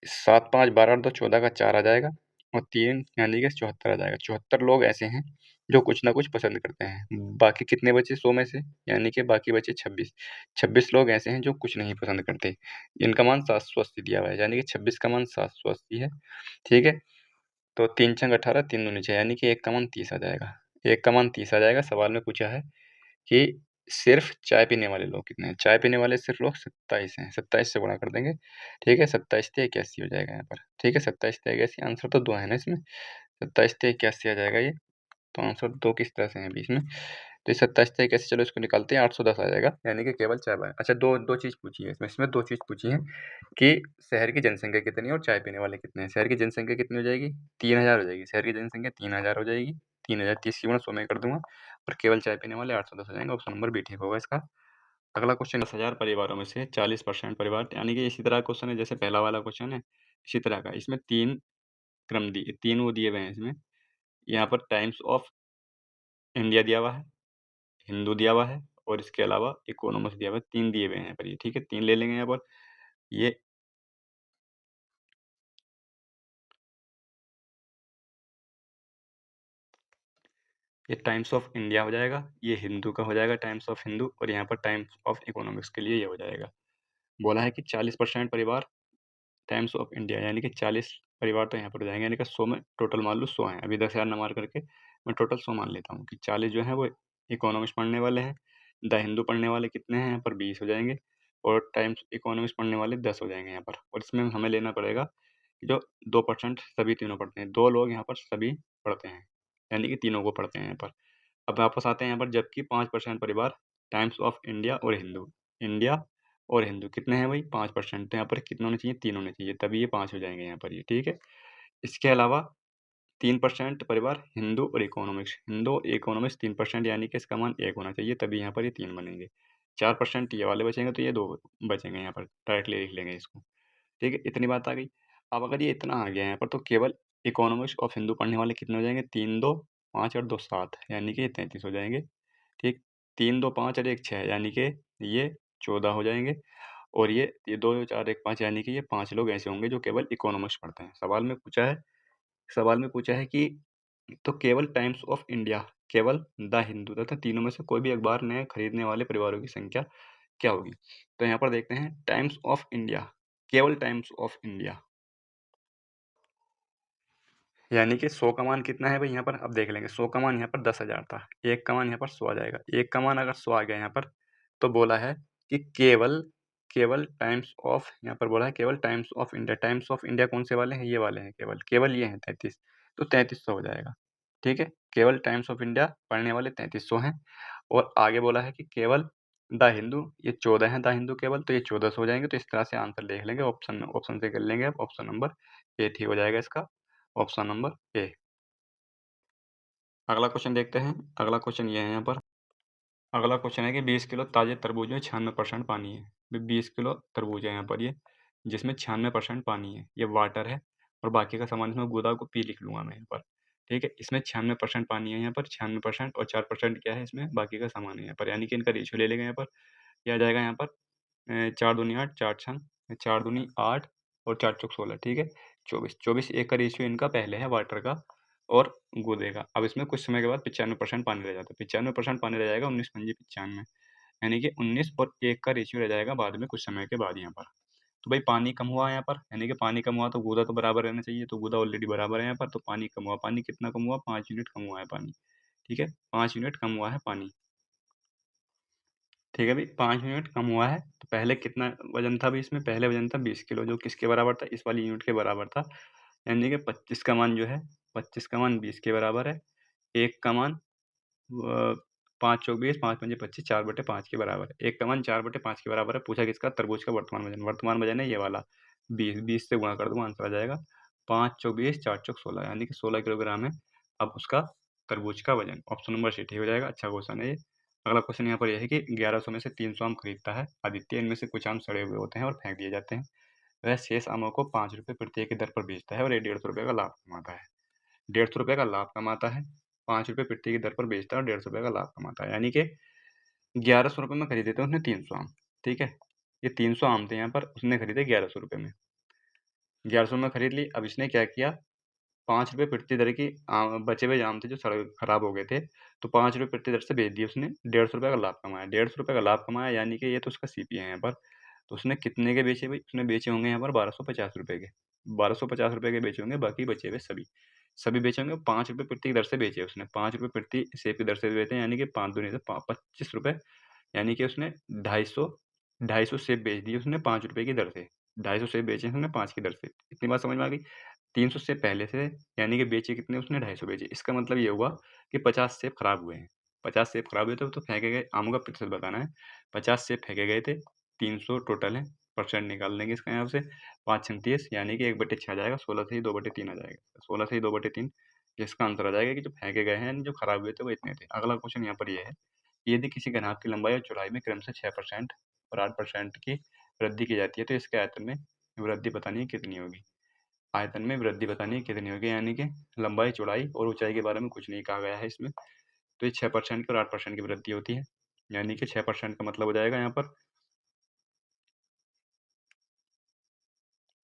7 5 12 और 2 14 का 4 आ जाएगा, और 3 यानी कि 74 आ जाएगा। 74 लोग ऐसे हैं जो कुछ ना कुछ पसंद करते हैं। बाकी कितने बचे 100 में से, यानी कि बाकी बचे 26। 26 लोग ऐसे हैं जो कुछ नहीं पसंद करते। इनका मान 780 दिया हुआ है, यानी कि 26 का मान 780 है, ठीक है। तो 3 छंग 18, 3 दूनी 6, यानी कि 1 का मान 30 आ जाएगा। 1 का मान 30 आ जाएगा। सवाल में पूछा है कि सिर्फ चाय पीने वाले लोग कितने हैं। चाय पीने वाले सिर्फ लोग 27 हैं, 27 से गुणा कर देंगे, ठीक है। 27 से 81 हो जाएगा यहाँ पर, ठीक है। 27 से 81, आंसर तो 2 है ना इसमें, 27 से 81 आ जाएगा ये। तो आंसर 2 किस तरह से है बीच में, तो ये 27 से 81, चलो इसको निकालते हैं, 810 आ जाएगा, यानी कि केवल चाय वाले। अच्छा, दो दो चीज़ पूछी है इसमें 2 चीज़ पूछी है कि शहर की जनसंख्या कितनी है और चाय पीने वाले कितने हैं। शहर की जनसंख्या कितनी हो जाएगी, 3000 हो जाएगी। शहर की जनसंख्या 3000 हो जाएगी, 3000 30 की गुणा 100 में कर दूंगा, और केवल चाय पीने वाले 810 हो जाएंगे। ऑप्शन नंबर बी ठीक होगा इसका। अगला क्वेश्चन, 10,000 परिवारों में से 40% परिवार, यानी कि इसी तरह क्वेश्चन है जैसे पहला वाला क्वेश्चन है, इसी तरह का। इसमें 3 क्रम दिए, 3 वो दिए हुए हैं इसमें। यहाँ पर टाइम्स ऑफ इंडिया दिया हुआ है, हिंदू दिया हुआ है, और इसके अलावा इकोनॉमिक्स दिया हुआ है। 3 दिए हुए हैं यहाँ पर ये, ठीक है। 3 ले लेंगे यहाँ पर। ये टाइम्स ऑफ इंडिया हो जाएगा, ये हिंदू का हो जाएगा, टाइम्स ऑफ हिंदू, और यहाँ पर टाइम्स ऑफ इकोनॉमिक्स के लिए ये हो जाएगा। बोला है कि 40% परिवार टाइम्स ऑफ इंडिया, यानी कि 40 परिवार तो यहाँ पर हो जाएंगे, यानी कि 100 में टोटल मान लो 100 हैं। अभी 10,000 ना मार करके मैं टोटल 100 मान लेता हूँ कि 40 जो हैं वो इकोनॉमिक्स पढ़ने वाले हैं। द हिंदू पढ़ने वाले कितने हैं यहाँ पर, 20 हो जाएंगे, और टाइम्स इकोनॉमिक्स पढ़ने वाले 10 हो जाएंगे यहाँ पर। और इसमें हमें लेना पड़ेगा कि जो 2% सभी तीनों पढ़ते हैं, 2 लोग यहाँ पर सभी पढ़ते हैं, यानी कि तीनों को पढ़ते हैं यहाँ पर। अब वापस आते हैं यहाँ पर, जबकि 5% परिवार टाइम्स ऑफ इंडिया और हिंदू, इंडिया और हिंदू कितने हैं भाई, 5%। तो यहाँ पर कितने होने चाहिए, 3 होने चाहिए, तभी ये 5 हो जाएंगे यहाँ पर ये, ठीक है। इसके अलावा 3% परिवार हिंदू और इकोनॉमिक्स, हिंदू और इकोनॉमिक्स 3%, यानी कि इसका मान 1 होना चाहिए, तभी यहाँ पर ये 3 बनेंगे। 4% ये वाले बचेंगे, तो ये 2 बचेंगे यहाँ पर, डायरेक्टली लिख लेंगे इसको, ठीक है। इतनी बात आ गई। अब अगर ये इतना आ गया यहाँ पर, तो केवल इकोनॉमिक्स और हिंदू पढ़ने वाले कितने हो जाएंगे, 3 2 5 और 2 7, यानी कि ये 33 हो जाएंगे, ठीक। 3 2 5 और 1 6, यानी कि ये 14 हो जाएंगे, और ये 2, 4, 1, 5 यानी कि ये 5 लोग ऐसे होंगे जो केवल इकोनॉमिक्स पढ़ते हैं। सवाल में पूछा है कि तो केवल टाइम्स ऑफ इंडिया, केवल द हिंदू तथा तीनों में से कोई भी अखबार नए खरीदने वाले परिवारों की संख्या क्या होगी? तो यहाँ पर देखते हैं टाइम्स ऑफ इंडिया, केवल टाइम्स ऑफ इंडिया यानी कि 100 का मान कितना है भाई यहाँ पर? अब देख लेंगे। 100 का मान यहाँ पर 10,000 था। 1 का मान यहाँ पर 100 आ जाएगा। 1 का मान अगर 100 आ गया यहाँ पर, तो बोला है कि केवल केवल टाइम्स ऑफ, यहाँ पर बोला है केवल times of India. Times of India कौन से वाले हैं? ये वाले हैं। केवल केवल ये हैं 33, तो 3300 हो जाएगा। ठीक है, केवल टाइम्स ऑफ इंडिया पढ़ने वाले 3300 हैं। और आगे बोला है कि केवल द हिंदू, ये 14 हैं द हिंदू केवल, तो ये 1400 हो जाएंगे। तो इस तरह से आंसर देख लेंगे। ऑप्शन से कर लेंगे। अब ऑप्शन नंबर ए ठीक हो जाएगा इसका, ऑप्शन नंबर ए। अगला क्वेश्चन देखते हैं। अगला क्वेश्चन ये है यहाँ पर। अगला क्वेश्चन है कि 20 किलो ताजे तरबूज में 96% पानी है। 20 किलो तरबूज है यहाँ पर ये, जिसमें 96% पानी है, ये वाटर है। और बाकी का सामान इसमें गोदा को पी लिख लूँगा मैं यहाँ पर। ठीक है, इसमें 96% पानी है यहाँ पर, 96% और 4% क्या है इसमें बाकी का सामान है यहाँ पर, यानी कि इनका रेशियो ले लेंगे यहाँ पर। ये आ जाएगा यहाँ पर 4 दूनी 8, 4 छंग 4 दूनी 8 और 4 चौक 16, ठीक है, 24। 24 एक का रेशियो इनका पहले है वाटर का और गूदे का। अब इसमें कुछ समय के बाद 95% पानी रह जाता है। 95% पानी रह जाएगा 19 पंजे 95, यानी कि 19 और 1 का रेशियो रह जाएगा बाद में कुछ समय के बाद यहाँ पर। तो भाई पानी कम हुआ यहाँ पर, यानी कि पानी कम हुआ तो गूदा तो बराबर रहना चाहिए, तो गूदा ऑलरेडी बराबर है यहाँ पर, तो पानी कम हुआ। पानी कितना कम हुआ? 5 यूनिट कम हुआ है पानी। ठीक है, 5 यूनिट कम हुआ है पानी। ठीक है भाई, 5 यूनिट कम हुआ है। तो पहले कितना वजन था भाई इसमें? पहले वजन था 20 किलो, जो किसके बराबर था? इस वाली यूनिट के बराबर था। यानी कि 25 का मान जो है, 25 का मान 20 के बराबर है। 1 का मान 5 चौक 20, 5 पंजे 25, 4/5 के बराबर है। 1 का मान 4/5 के बराबर है। पूछा किसका? तरबूज का वर्तमान वजन। वर्तमान वजन है ये वाला 20, 20 से गुणा कर दूंगा, आंसर आ जाएगा 5 चौक 20, 4 चौक 16, यानी कि 16 किलोग्राम है अब उसका तरबूज का वजन। ऑप्शन नंबर सी ठीक हो जाएगा। अच्छा क्वेश्चन है ये। अगला क्वेश्चन यहाँ पर यह है कि 1100 में से 300 आम खरीदता है आदित्य। इनमें से कुछ आम सड़े हुए होते हैं और फेंक दिए जाते हैं। वह शेष आमों को 5 रुपये प्रति की दर पर बेचता है और ये 150 रुपये का लाभ कमाता है। 150 रुपये का लाभ कमाता है, 5 रुपये प्रति की दर पर बेचता है और 150 रुपये का लाभ कमाता है, यानी कि 1100 रुपये में खरीदे थे उसने 300 आम। ठीक है, ये 300 आम थे यहाँ पर, उसने खरीदे 1100 रुपये में। 1100 में खरीद ली। अब इसने क्या किया? 5 रुपये प्रति दर की बचे हुए आम थे जो सड़े खराब हो गए थे, तो 5 रुपये प्रति दर से बेच दिए उसने। 150 रुपये का लाभ कमाया। 150 रुपये का लाभ कमाया, यानी कि ये तो उसका सीपी है यहाँ पर। तो उसने कितने के बेचे भाई? उसने बेचे होंगे यहाँ पर 1250 रुपये के। 1250 रुपये के बेचे होंगे, बाकी बचे हुए सभी सभी बेचे होंगे। 5 रुपये प्रति दर से बेचे उसने। 5 रुपये प्रति सेब की दर से बेचे, यानी कि 5 दूनी से 25 रुपये, यानी कि उसने 250 सेब बेच दिए उसने 5 रुपये की दर से। 250 सेब बेचे उसने 5 की दर से। इतनी बात समझ में आ गई? 300 सेब पहले से, यानी कि बेचे कितने उसने? 250 बेचे। इसका मतलब ये हुआ कि 50 सेब खराब हुए हैं। 50 सेब खराब हुए थे तो फेंके गए। आमों का प्रतिशत बताना है। 50 सेब फेंके गए थे, 300 टोटल है, परसेंट निकाल लेंगे इसका यहाँ से। 5 छंग 30, यानी कि 1/6 आ जाएगा। 16 से ही 2/3 आ जाएगा। 16 से ही 2/3, इसका आंसर आ जाएगा कि जो फेंके गए हैं, जो खराब हुए थे वो इतने थे। अगला क्वेश्चन यहाँ पर ये है, यदि किसी घनाभ की लंबाई और चौड़ाई में क्रम से 6% और 8% की वृद्धि की जाती है, तो इसके आयतन में वृद्धि बतानी है कितनी होगी? आयतन में वृद्धि बतानी है कितनी होगी, यानी कि लंबाई, चौड़ाई और ऊंचाई के बारे में कुछ नहीं कहा गया है इसमें। तो ये 6% की और 8% की वृद्धि होती है, यानी कि 6% का मतलब हो जाएगा यहाँ पर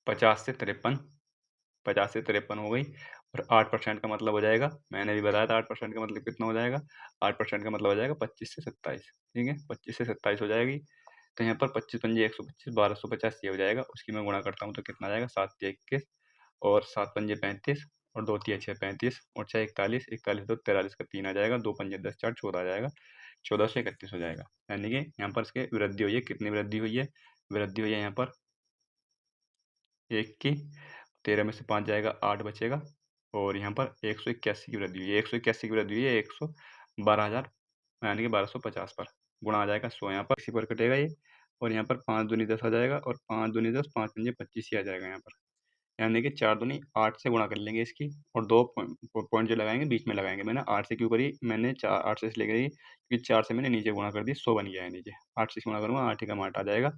50 से 53, 50 से 53 हो गई। और 8% का मतलब हो जाएगा, मैंने भी बताया था 8% का मतलब कितना हो जाएगा। 8% का मतलब हो जाएगा 25 से 27। ठीक है, 25 से 27 हो जाएगी। तो यहाँ पर 25 पंजे 125, 1250 ये हो जाएगा। उसकी मैं गुणा करता हूँ तो कितना आ जाएगा? 7 तिया 21 और 7 पंजे 35 और 2 तिया 6 35 और 6 41, 41 2 43 का 3 आ जाएगा। 2 पंजे 10 4 14 आ जाएगा। 14 से 31 हो जाएगा, यानी कि यहाँ पर इसके वृद्धि हुई है। कितनी वृद्धि हुई है? वृद्धि हुई है यहाँ पर 1 की। 13 में से 5 जाएगा, 8 बचेगा। और यहाँ पर 181 की वृद्धि हुई है। 181 की वृद्धि हुई है 112,000, यानी कि 1250 पर। गुणा आ जाएगा 100 यहाँ पर, इसी पर कटेगा ये। और यहाँ पर 5 दूनी 10 आ जाएगा और 5 दूनी 10, 5 पंजे 25 ही आ जाएगा यहाँ पर, यानी कि 4 दूनी 8 से गुणा कर लेंगे इसकी। और 2 पॉइंट जो लगाएंगे बीच में लगाएंगे। मैंने 8 से क्यों करी? मैंने 8 से इसलिए करी क्योंकि 4 से मैंने नीचे गुणा कर दी, 100 बन गया है नीचे। 8 से गुणा करूँगा, 8 एकम 8 आ जाएगा।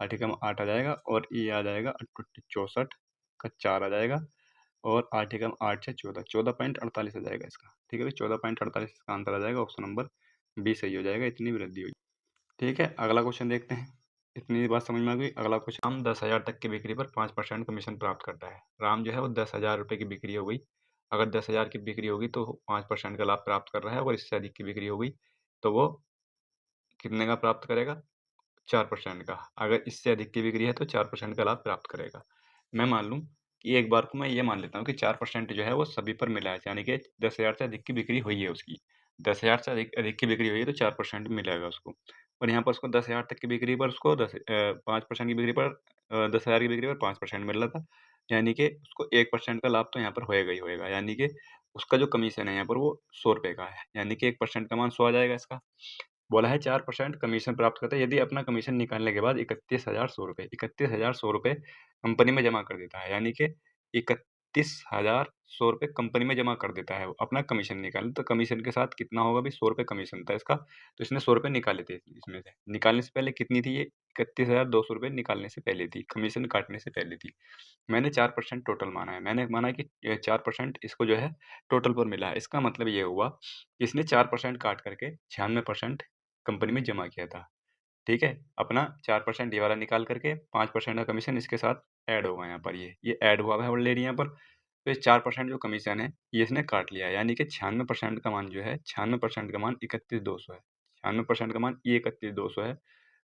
8 एकम 8 आ जाएगा और ये आ जाएगा 64 का 4 आ जाएगा। और 8 एकम 8 से 14, 14.48 आ जाएगा इसका। ठीक है भाई, 14.48 इसका आंसर आ जाएगा। ऑप्शन नंबर बी सही हो जाएगा, इतनी वृद्धि हुई। ठीक है, अगला क्वेश्चन देखते हैं। इतनी बात समझ में आ गई। अगला क्वेश्चन, राम 10,000 तक की बिक्री पर 5% कमीशन प्राप्त करता है। राम जो है वो 10,000 रुपये की बिक्री हो गई। अगर 10,000 की बिक्री होगी तो 5% का लाभ प्राप्त कर रहा है, और इससे अधिक की बिक्री हो गई तो वो कितने का प्राप्त करेगा? 4% का। अगर इससे अधिक की बिक्री है तो 4% का लाभ प्राप्त करेगा। मैं मान लूँ कि एक बार को मैं ये मान लेता हूँ कि 4% जो है वो सभी पर मिला है, यानी कि 10,000 से अधिक की बिक्री हुई है उसकी। 10,000 से अधिक अधिक की बिक्री हुई है तो 4% मिलेगा उसको। और यहाँ पर उसको 10,000 तक की बिक्री पर उसको 5% की बिक्री पर 10,000 की बिक्री पर 5% मिल रहा था। यानी कि उसको 1% का लाभ तो यहाँ पर होएगा ही होएगा। यानी कि उसका जो कमीशन है यहाँ पर वो ₹100 का है। यानी कि 1% का मान 100 आ जाएगा इसका। बोला है 4% कमीशन प्राप्त करता है यदि अपना कमीशन निकालने के बाद 31,100 रुपये कंपनी में जमा कर देता है। यानी कि 31,100 रुपये कंपनी में जमा कर देता है वो अपना कमीशन निकालने। तो कमीशन के साथ कितना होगा भाई? 100 रुपये कमीशन था इसका, तो इसने 100 रुपये निकाले थे इसमें से। निकालने से पहले कितनी थी ये? 31,200 रुपये निकालने से पहले थी, कमीशन काटने से पहले थी। मैंने 4% टोटल माना है। मैंने माना कि 4% इसको जो है टोटल पर मिला है। इसका मतलब ये हुआ कि इसने 4% काट करके 96% कंपनी में जमा किया था। ठीक है? अपना 4% ये वाला निकाल करके 5% का कमीशन इसके साथ ऐड होगा यहाँ पर ये ऐड हुआ है ऑलरेडी यहाँ पर। तो ये 4% जो कमीशन है, ये इसने काट लिया है। यानी कि 96% का मान जो है, 96% का मान 31,200 है। 96% का मान ये 31,200 है।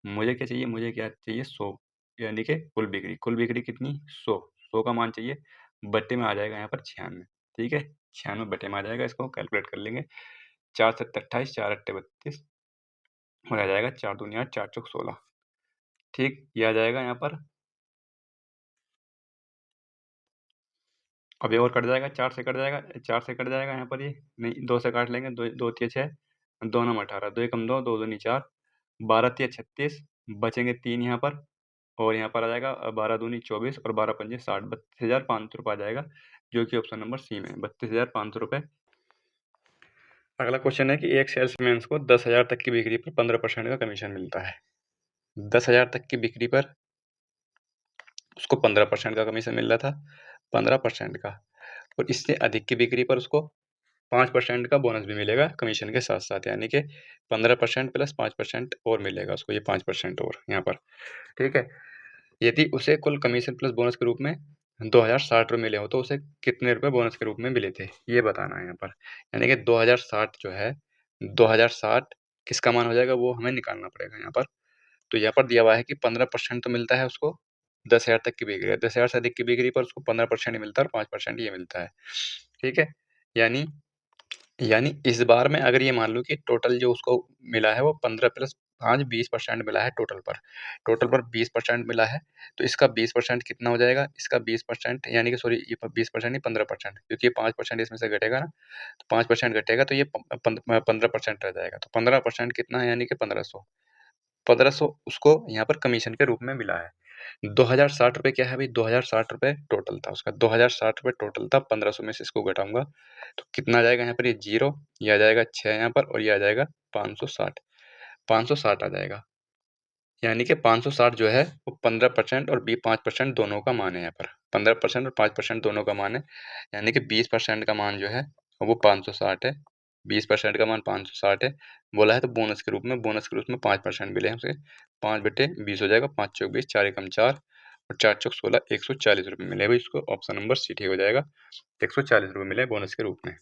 मुझे क्या चाहिए? मुझे क्या चाहिए? 100, यानी कि कुल बिक्री। कुल बिक्री कितनी? 100। 100 का मान चाहिए। बट्टे में आ जाएगा यहाँ पर 96। ठीक है? 96 बट्टे में आ जाएगा, इसको कैलकुलेट कर लेंगे। 4 सत्ते 28, 4 अट्ठे 32 और आ जाएगा 4 दूनी 8, 4 चौक 16। ठीक? ये आ जाएगा यहाँ पर। अब ये और कट जाएगा, 4 से कट जाएगा, 4 से कट जाएगा यहाँ पर ये। नहीं, 2 से काट लेंगे, 2 2 तिया 6, 2 नम 18, 2 एकम 2, 2 दूनी 4, 12 तिया 36, बचेंगे 3 यहाँ पर। और यहाँ पर आ जाएगा 12 दूनी 24 और 12 पंजे 60, 32,500 रुपये आ जाएगा, जो कि ऑप्शन नंबर सी में है, 32,500 रुपये। अगला क्वेश्चन है कि एक सेल्समैन को 10,000 तक की बिक्री पर 15% का कमीशन मिलता है। 10,000 तक की बिक्री पर उसको 15% का कमीशन मिल रहा था, 15% का। और इससे अधिक की बिक्री पर उसको 5% का बोनस भी मिलेगा कमीशन के साथ साथ। यानी कि 15% प्लस 5% और मिलेगा उसको, ये 5% और यहाँ पर। ठीक है? यदि उसे कुल कमीशन प्लस बोनस के रूप में 2,060 रुपये मिले हो तो उसे कितने रुपए बोनस के रूप में मिले थे, ये बताना है यहाँ पर। यानी कि 2,060 जो है, 2,060 किसका मान हो जाएगा वो हमें निकालना पड़ेगा यहाँ पर। तो यहाँ पर दिया हुआ है कि 15% तो मिलता है उसको, 10,000 तक की बिक्री है। 10,000 से अधिक की बिक्री पर उसको 15% ही मिलता है और 5% ये मिलता है। ठीक है? यानी यानी इस बार में अगर ये मान लो कि टोटल जो उसको मिला है वो 15 प्लस 5 20% मिला है टोटल पर। टोटल पर 20% मिला है, तो इसका 20% कितना हो जाएगा? इसका 20% यानी कि सॉरी, ये 20% नहीं 15%, क्योंकि ये 5% इसमें से घटेगा ना, तो 5% घटेगा तो ये 15% रह जाएगा। तो 15% कितना है? यानी कि 1,500। 1,500 उसको यहाँ पर कमीशन के रूप में मिला है। 2,060 रुपये क्या है भाई? 2,060 रुपये टोटल था उसका, 2,060 रुपये टोटल था। 1,500 में से इसको घटाऊंगा तो कितना आ जाएगा यहाँ पर? ये 0, ये आ जाएगा 6 यहाँ पर, और ये आ जाएगा 560। 560 आ जाएगा। यानी कि 560 जो है वो 15% और 5% दोनों का मान है यहाँ पर। 15% और 5% दोनों का मान है। यानी कि 20% का मान जो है वो 560 है। 20% का मान 560 है। बोला है तो बोनस के रूप में, 5% मिले हैं उसे। 5/20 हो जाएगा। 5 चौक 20, 4 एकम 4 और 4 चौक 16, 140 रुपये मिले भाई इसको। ऑप्शन नंबर सी ठीक हो जाएगा। 140 रुपये मिले बोनस के रूप में।